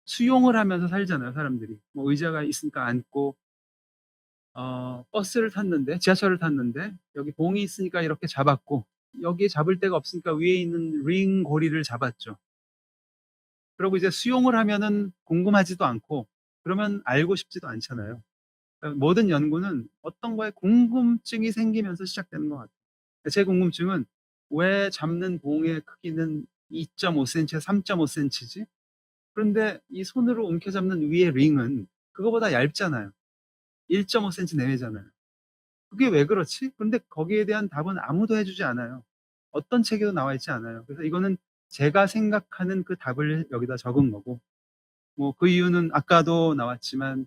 수용을 하면서 살잖아요, 사람들이. 뭐 의자가 있으니까 앉고 버스를 탔는데 지하철을 탔는데 여기 봉이 있으니까 이렇게 잡았고 여기에 잡을 데가 없으니까 위에 있는 링 고리를 잡았죠. 그리고 이제 수용을 하면은 궁금하지도 않고 그러면 알고 싶지도 않잖아요. 그러니까 모든 연구는 어떤 거에 궁금증이 생기면서 시작되는 것 같아요. 제 궁금증은 왜 잡는 봉의 크기는 2.5cm에서 3.5cm지? 그런데 이 손으로 움켜잡는 위의 링은 그거보다 얇잖아요. 1.5cm 내외잖아요. 그게 왜 그렇지? 그런데 거기에 대한 답은 아무도 해 주지 않아요. 어떤 책에도 나와 있지 않아요. 그래서 이거는 제가 생각하는 그 답을 여기다 적은 거고, 뭐 그 이유는 아까도 나왔지만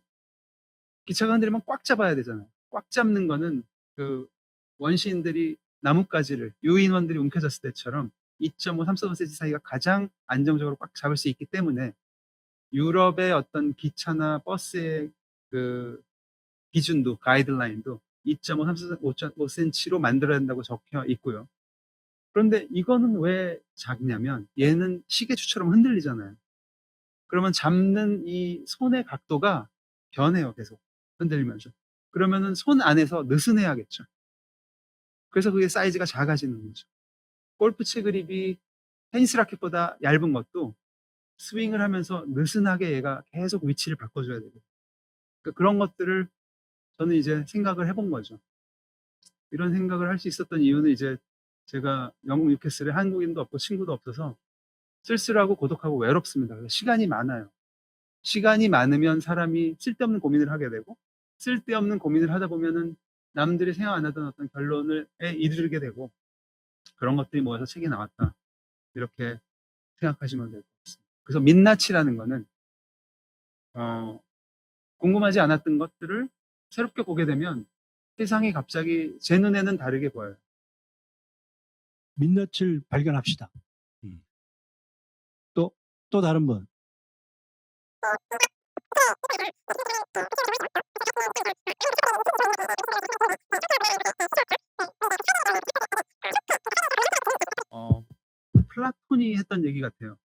기차가 흔들리면 꽉 잡아야 되잖아요. 꽉 잡는 거는 그 원시인들이 나뭇가지를 유인원들이 움켜졌을 때처럼 2.5, 3.5cm 사이가 가장 안정적으로 꽉 잡을 수 있기 때문에 유럽의 어떤 기차나 버스의 그 기준도 가이드라인도 2.5, 3.5cm로 만들어야 된다고 적혀 있고요. 그런데 이거는 왜 작냐면 얘는 시계추처럼 흔들리잖아요. 그러면 잡는 이 손의 각도가 변해요, 계속 흔들리면서. 그러면은 손 안에서 느슨해야겠죠. 그래서 그게 사이즈가 작아지는 거죠. 골프채 그립이 테니스 라켓보다 얇은 것도 스윙을 하면서 느슨하게 얘가 계속 위치를 바꿔줘야 되고, 그러니까 그런 것들을 저는 이제 생각을 해본 거죠. 이런 생각을 할 수 있었던 이유는 이제 제가 영국 뉴캐슬에 한국인도 없고 친구도 없어서 쓸쓸하고 고독하고 외롭습니다. 그래서 시간이 많아요. 시간이 많으면 사람이 쓸데없는 고민을 하게 되고, 쓸데없는 고민을 하다 보면은 남들이 생각 안 하던 어떤 결론에 이르게 되고, 그런 것들이 모여서 책이 나왔다. 이렇게 생각하시면 될 것 같습니다. 그래서 민낯이라는 거는 궁금하지 않았던 것들을 새롭게 보게 되면 세상이 갑자기 제 눈에는 다르게 보여요. 민낯을 발견합시다. 또 다른 분. 플라톤이 했던 얘기 같아요.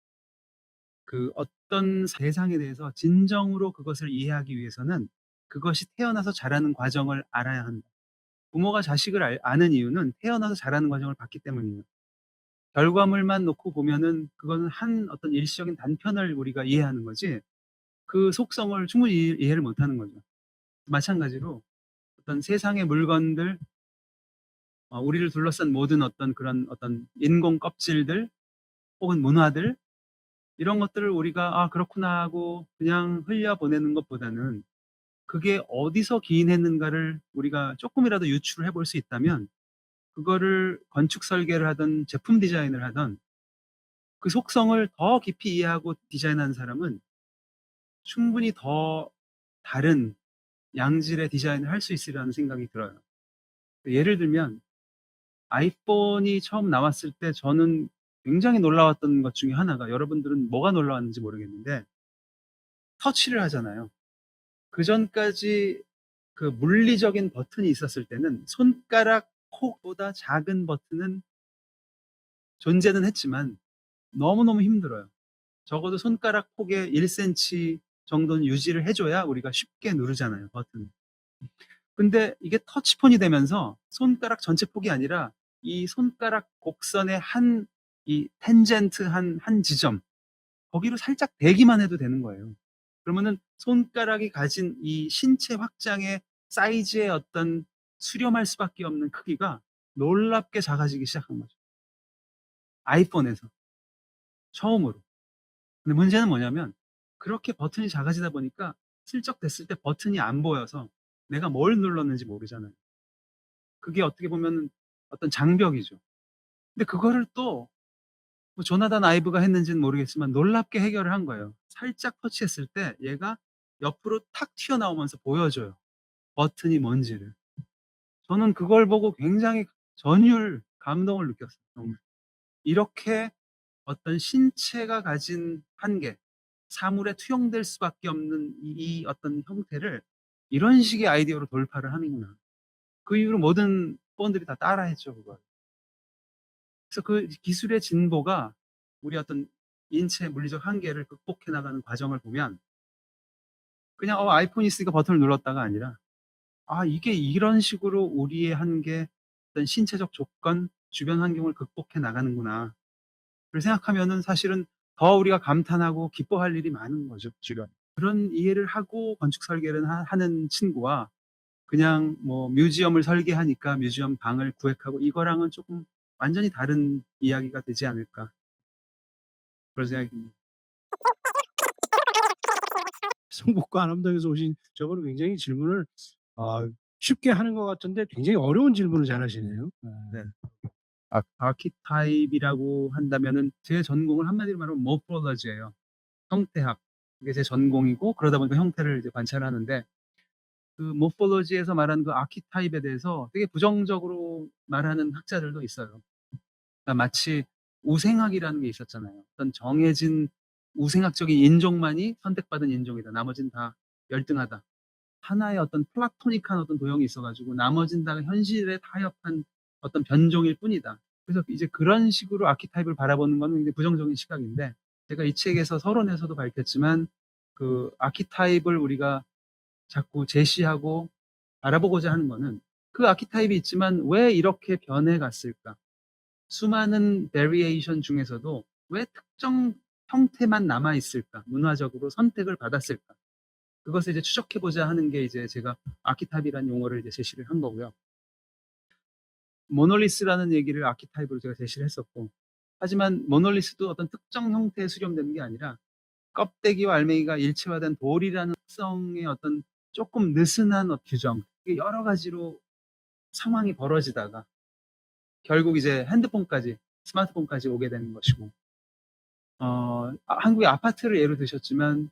그 어떤 대상에 대해서 진정으로 그것을 이해하기 위해서는 그것이 태어나서 자라는 과정을 알아야 한다. 부모가 자식을 아는 이유는 태어나서 자라는 과정을 봤기 때문이에요. 결과물만 놓고 보면은 그거는 한 어떤 일시적인 단편을 우리가 이해하는 거지, 그 속성을 충분히 이해를 못하는 거죠. 마찬가지로 어떤 세상의 물건들, 우리를 둘러싼 모든 어떤 그런 어떤 인공 껍질들 혹은 문화들, 이런 것들을 우리가 '아 그렇구나.' 하고 그냥 흘려보내는 것보다는 그게 어디서 기인했는가를 우리가 쪼끔이라도 유추를 해볼 수 있다면, 그거를 건축 설계를 하든 제품 디자인을 하든 그 속성을 더 깊이 이해하고 디자인하는 사람은 충분히 더 다른 양질의 디자인을 할 수 있으리라는 생각이 들어요. 예를 들면 아이폰이 처음 나왔을 때 저는 굉장히 놀라웠던 것 중에 하나가, 여러분들은 뭐가 놀라웠는지 모르겠는데, 터치를 하잖아요. 그전까지 그 물리적인 버튼이 있었을 때는 손가락 콕보다 작은 버튼은 존재는 했지만 너무너무 힘들어요. 적어도 손가락 폭의 1cm 정도는 유지를 해줘야 우리가 쉽게 누르잖아요, 버튼을. 근데 이게 터치폰이 되면서 손가락 전체 폭이 아니라 이 손가락 곡선의 이 텐젠트 한 지점, 거기로 살짝 대기만 해도 되는 거예요. 그러면은 손가락이 가진 이 신체 확장의 사이즈의 어떤 수렴할 수밖에 없는 크기가 놀랍게 작아지기 시작한 거죠. 아이폰에서 처음으로. 근데 문제는 뭐냐면 그렇게 버튼이 작아지다 보니까 슬쩍 됐을 때 버튼이 안 보여서 내가 뭘 눌렀는지 모르잖아요. 그게 어떻게 보면 어떤 장벽이죠. 근데 그거를 또 뭐 조나단 아이브가 했는지는 모르겠지만 놀랍게 해결을 한 거예요. 살짝 터치했을 때 얘가 옆으로 탁 튀어나오면서 보여줘요, 버튼이 뭔지를. 저는 그걸 보고 굉장히 감동을 느꼈어요, 정말. 이렇게 어떤 신체가 가진 한계, 사물에 투영될 수밖에 없는 이 어떤 형태를 이런 식의 아이디어로 돌파를 하는구나. 그 이후로 모든 폰들이 다 따라했죠, 그걸. 그래서 그 기술의 진보가 우리 어떤 인체의 물리적 한계를 극복해 나가는 과정을 보면, 그냥 아이폰이 있으니까 버튼을 눌렀다가 아니라 이게 이런 식으로 우리의 한계, 어떤 신체적 조건, 주변 환경을 극복해 나가는구나. 를 생각하면은 사실은 더 우리가 감탄하고 기뻐할 일이 많은 거죠, 주변. 그런 이해를 하고 건축 설계를 하는 친구와 그냥 뭐 뮤지엄을 설계하니까 뮤지엄 방을 구획하고, 이거랑은 조금 완전히 다른 이야기가 되지 않을까, 그런 생각이 듭니다. 성북과 안암동에서 오신 저분은 굉장히 질문을 쉽게 하는 것 같은데 굉장히 어려운 질문을 잘하시네요. 네. 아키타입이라고 한다면은 제 전공은 한마디로 말하면 모포로지예요. 형태학. 그게 제 전공이고 그러다 보니까 형태를 이제 관찰하는데 그 모포로지에서 말하는 그 아키타입에 대해서 되게 부정적으로 말하는 학자들도 있어요. 그러니까 마치 우생학이라는 게 있었잖아요. 어떤 정해진 우생학적인 인종만이 선택받은 인종이다. 나머지는 다 열등하다. 하나의 어떤 플라토닉한 어떤 도형이 있어가지고 나머지는 다 현실에 타협한 어떤 변종일 뿐이다. 그래서 이제 그런 식으로 아키타입을 바라보는 거는 이제 부정적인 시각인데 제가 이 책에서 서론에서도 밝혔지만 그 아키타입을 우리가 자꾸 제시하고 바라보고자 하는 거는 그 아키타입이 있지만 왜 이렇게 변해갔을까? 수많은 베리에이션 중에서도 왜 특정 형태만 남아있을까? 문화적으로 선택을 받았을까? 그것을 이제 추적해보자 하는 게 이제 제가 아키타입이라는 용어를 이제 제시를 한 거고요. 모놀리스라는 얘기를 아키타입으로 제가 제시를 했었고, 하지만 모놀리스도 어떤 특정 형태에 수렴되는 게 아니라 껍데기와 알맹이가 일체화된 돌이라는 특성의 어떤 조금 느슨한 규정, 이게 여러 가지로 상황이 벌어지다가 결국 이제 핸드폰까지, 스마트폰까지 오게 되는 것이고, 한국의 아파트를 예로 드셨지만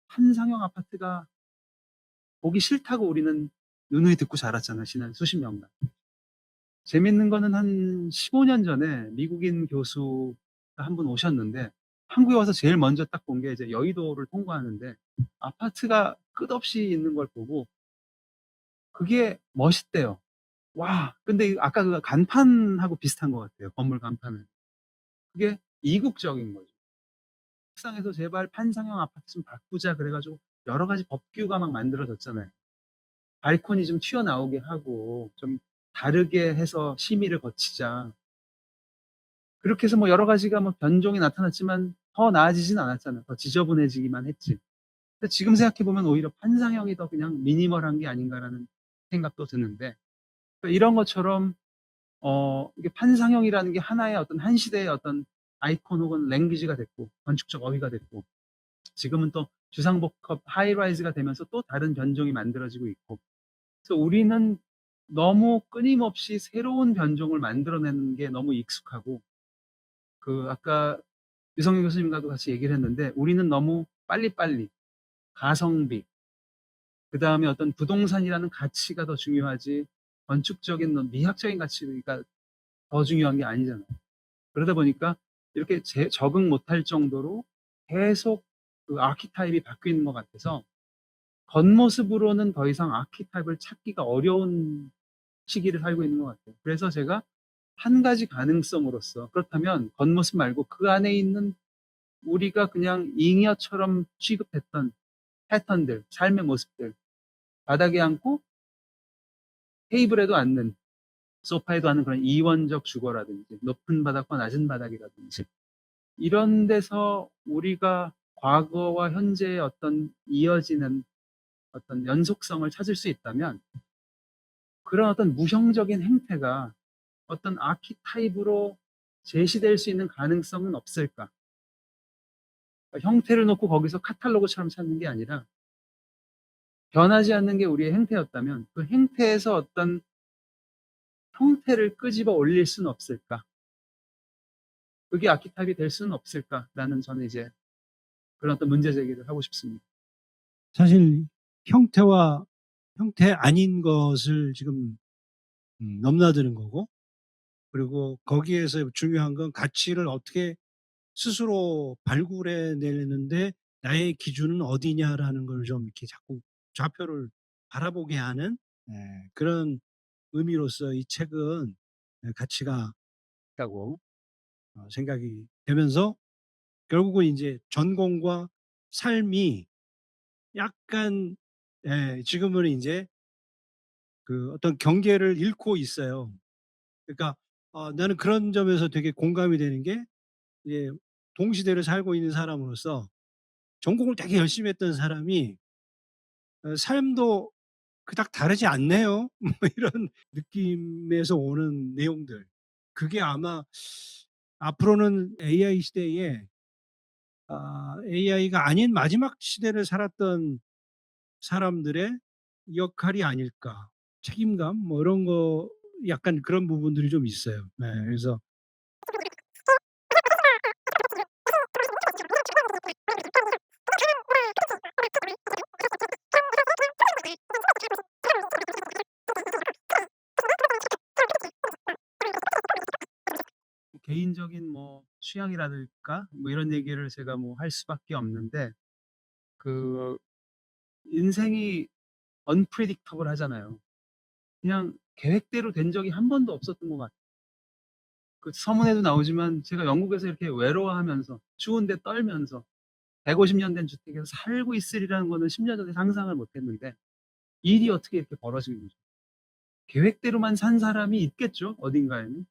한상형 아파트가 보기 싫다고 우리는 누누이 듣고 자랐잖아요. 지난 수십 년간. 재밌는 거는 한 15년 전에 미국인 교수가 한 분 오셨는데 한국에 와서 제일 먼저 딱 본 게 이제 여의도를 통과하는데 아파트가 끝없이 있는 걸 보고 그게 멋있대요. 와, 근데 아까 그 간판하고 비슷한 것 같아요. 건물 간판은. 그게 이국적인 거죠. 세상에서 제발 판상형 아파트 좀 바꾸자 그래가지고 여러 가지 법규가 막 만들어졌잖아요. 발코니 좀 튀어나오게 하고 좀 다르게 해서 심의를 거치자. 그렇게 해서 뭐 여러 가지가 뭐 변종이 나타났지만 더 나아지진 않았잖아요. 더 지저분해지기만 했지. 근데 지금 생각해보면 오히려 판상형이 더 그냥 미니멀한 게 아닌가라는 생각도 드는데 그러니까 이런 것처럼 이게 판상형이라는 게 하나의 어떤 한 시대의 어떤 아이콘 혹은 랭귀지가 됐고 건축적 어휘가 됐고 지금은 또 주상복합 하이라이즈가 되면서 또 다른 변종이 만들어지고 있고 그래서 우리는 너무 끊임없이 새로운 변종을 만들어내는 게 너무 익숙하고 그 아까 유성윤 교수님과도 같이 얘기를 했는데 우리는 너무 빨리빨리 가성비 그 다음에 어떤 부동산이라는 가치가 더 중요하지 건축적인 미학적인 가치가 더 중요한 게 아니잖아요. 그러다 보니까 이렇게 적응 못할 정도로 계속 그 아키타입이 바뀌는 것 같아서 겉모습으로는 더 이상 아키타입을 찾기가 어려운 시기를 살고 있는 것 같아요. 그래서 제가 한 가지 가능성으로서 그렇다면 겉모습 말고 그 안에 있는 우리가 그냥 잉여처럼 취급했던 패턴들, 삶의 모습들, 바닥에 앉고 테이블에도 앉는, 소파에도 앉는 그런 이원적 주거라든지 높은 바닥과 낮은 바닥이라든지 이런 데서 우리가 과거와 현재의 어떤 이어지는 어떤 연속성을 찾을 수 있다면 그런 어떤 무형적인 행태가 어떤 아키타입으로 제시될 수 있는 가능성은 없을까? 그러니까 형태를 놓고 거기서 카탈로그처럼 찾는 게 아니라 변하지 않는 게 우리의 행태였다면 그 행태에서 어떤 형태를 끄집어 올릴 수는 없을까? 그게 아키타입이 될 수는 없을까라는 저는 이제 그런 어떤 문제 제기를 하고 싶습니다. 사실 형태와 형태 아닌 것을 지금 넘나드는 거고 그리고 거기에서 중요한 건 가치를 어떻게 스스로 발굴해 내는데 나의 기준은 어디냐라는 걸 좀 이렇게 자꾸 좌표를 바라보게 하는 그런 의미로서 이 책은 가치가 있다고 생각이 되면서 결국은 이제 전공과 삶이 약간 지금은 이제 그 어떤 경계를 잃고 있어요. 그러니까 나는 그런 점에서 되게 공감이 되는 게 이제 동시대를 살고 있는 사람으로서 전공을 되게 열심히 했던 사람이 삶도 그닥 다르지 않네요. 뭐 이런 느낌에서 오는 내용들. 그게 아마 앞으로는 AI 시대에 AI가 아닌 마지막 시대를 살았던 사람들의 역할이 아닐까. 책임감 뭐 이런 거 약간 그런 부분들이 좀 있어요. 네. 그래서 개인적인 뭐 취향이라든가 뭐 이런 얘기를 제가 뭐 할 수밖에 없는데 그 인생이 unpredictable 하잖아요. 그냥 계획대로 된 적이 한 번도 없었던 것 같아요. 그 서문에도 나오지만 제가 영국에서 이렇게 외로워하면서 추운데 떨면서 150년 된 주택에서 살고 있으리라는 거는 10년 전에 상상을 못 했는데 일이 어떻게 이렇게 벌어지는 거죠. 계획대로만 산 사람이 있겠죠, 어딘가에는.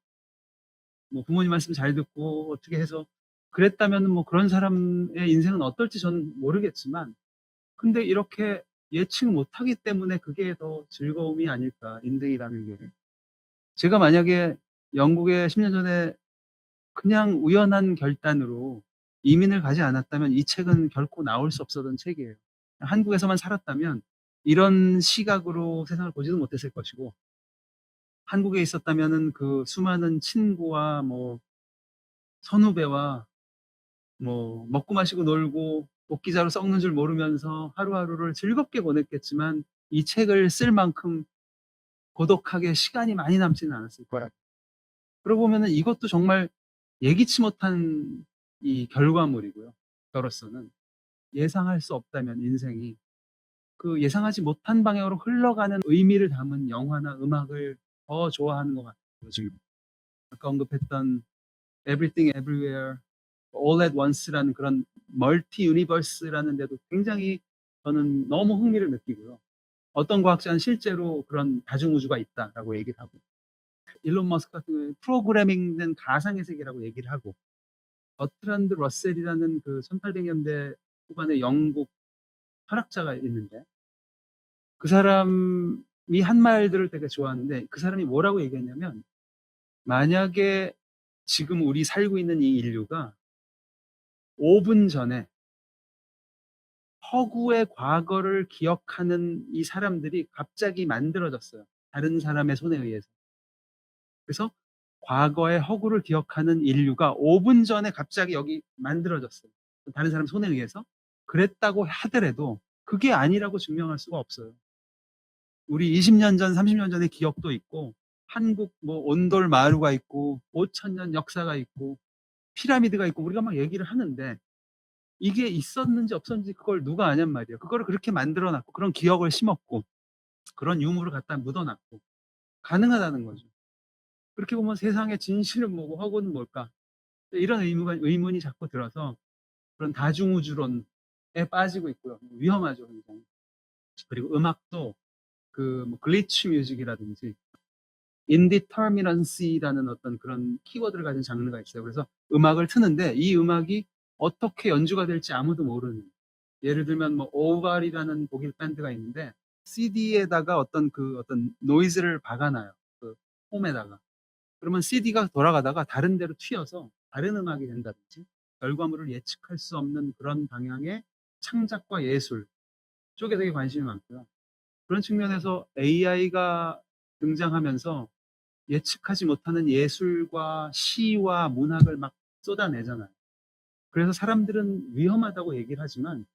뭐 부모님 말씀 잘 듣고 어떻게 해서 그랬다면 뭐 그런 사람의 인생은 어떨지 저는 모르겠지만 근데 이렇게 예측 못하기 때문에 그게 더 즐거움이 아닐까, 인생이라는 게. 제가 만약에 영국에 10년 전에 그냥 우연한 결단으로 이민을 가지 않았다면 이 책은 결코 나올 수 없었던 책이에요. 한국에서만 살았다면 이런 시각으로 세상을 보지도 못했을 것이고 한국에 있었다면은 그 수많은 친구와 뭐 선후배와 뭐 먹고 마시고 놀고 복기자로 썩는 줄 모르면서 하루하루를 즐겁게 보냈겠지만 이 책을 쓸 만큼 고독하게 시간이 많이 남지는 않았을 거야. 그러고 보면은 이것도 정말 예기치 못한 이 결과물이고요. 저로서는 예상할 수 없다면 인생이 그 예상하지 못한 방향으로 흘러가는 의미를 담은 영화나 음악을 더 좋아하는 것 같아요. 지금 아까 언급했던 Everything Everywhere, All at Once라는 그런 멀티 유니버스라는 데도 굉장히 저는 너무 흥미를 느끼고요. 어떤 과학자는 실제로 그런 다중우주가 있다라고 얘기를 하고 일론 머스크 같은 경우에 프로그래밍된 가상의 세계라고 얘기를 하고 버트란드 러셀이라는 그 1800년대 후반의 영국 철학자가 있는데 그 사람이 한 말들을 되게 좋아하는데 그 사람이 뭐라고 얘기했냐면 만약에 지금 우리 살고 있는 이 인류가 5분 전에 허구의 과거를 기억하는 이 사람들이 갑자기 만들어졌어요. 다른 사람의 손에 의해서. 그래서 과거의 허구를 기억하는 인류가 5분 전에 갑자기 여기 만들어졌어요. 다른 사람 손에 의해서. 그랬다고 하더라도 그게 아니라고 증명할 수가 없어요. 우리 20년 전, 30년 전의 기억도 있고 한국 뭐 온돌 마루가 있고 5,000년 역사가 있고 피라미드가 있고 우리가 막 얘기를 하는데 이게 있었는지 없었는지 그걸 누가 아냔 말이에요. 그거를 그렇게 만들어 놨고 그런 기억을 심었고 그런 유물을 갖다 묻어 놨고 가능하다는 거죠. 그렇게 보면 세상의 진실은 뭐고 허구는 뭘까? 이런 의문이 자꾸 들어서 그런 다중우주론에 빠지고 있고요. 위험하죠, 굉장히. 그리고 음악도 그뭐 글리치 뮤직이라든지 indeterminacy라는 어떤 그런 키워드를 가진 장르가 있어요. 그래서 음악을 트는데 이 음악이 어떻게 연주가 될지 아무도 모르는. 예를 들면 뭐 오발이라는 독일 밴드가 있는데 CD에다가 어떤 노이즈를 박아놔요. 그 홈에다가. 그러면 CD가 돌아가다가 다른 데로 튀어서 다른 음악이 된다든지 결과물을 예측할 수 없는 그런 방향의 창작과 예술 쪽에 되게 관심이 많고요. 그런 측면에서 AI가 등장하면서 예측하지 못하는 예술과 시와 문학을 막 쏟아내잖아요. 그래서 사람들은 위험하다고 얘기를 하지만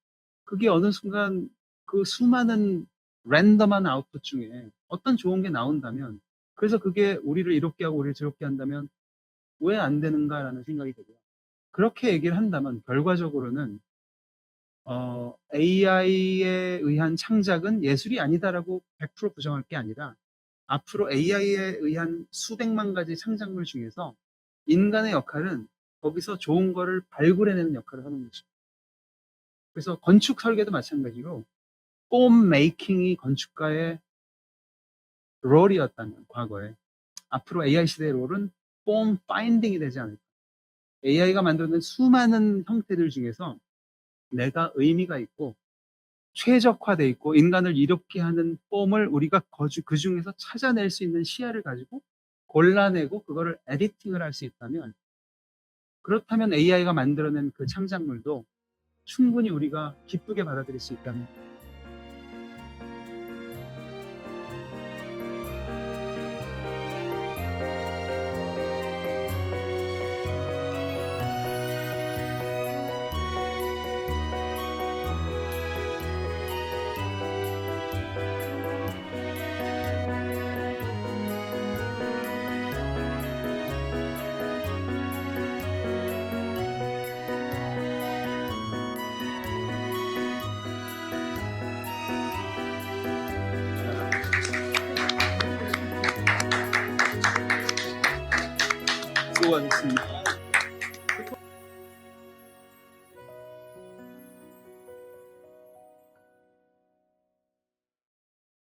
그게 어느 순간 그 수많은 랜덤한 아웃풋 중에 어떤 좋은 게 나온다면 그래서 그게 우리를 이롭게 하고 우리를 즐겁게 한다면 왜 안 되는가라는 생각이 들고요. 그렇게 얘기를 한다면 결과적으로는 AI에 의한 창작은 예술이 아니다라고 100% 부정할 게 아니라 앞으로 AI에 의한 수백만 가지 창작물 중에서 인간의 역할은 거기서 좋은 거를 발굴해내는 역할을 하는 거죠. 그래서 건축 설계도 마찬가지로 폼 메이킹이 건축가의 롤이었다면 과거에 앞으로 AI 시대의 롤은 폼 파인딩이 되지 않을까. AI가 만들어낸 수많은 형태들 중에서 내가 의미가 있고 최적화돼 있고 인간을 이롭게 하는 폼을 우리가 그 중에서 찾아낼 수 있는 시야를 가지고 골라내고 그거를 에디팅을 할 수 있다면 그렇다면 AI가 만들어낸 그 창작물도 충분히 우리가 기쁘게 받아들일 수 있다는 수고하셨습니다.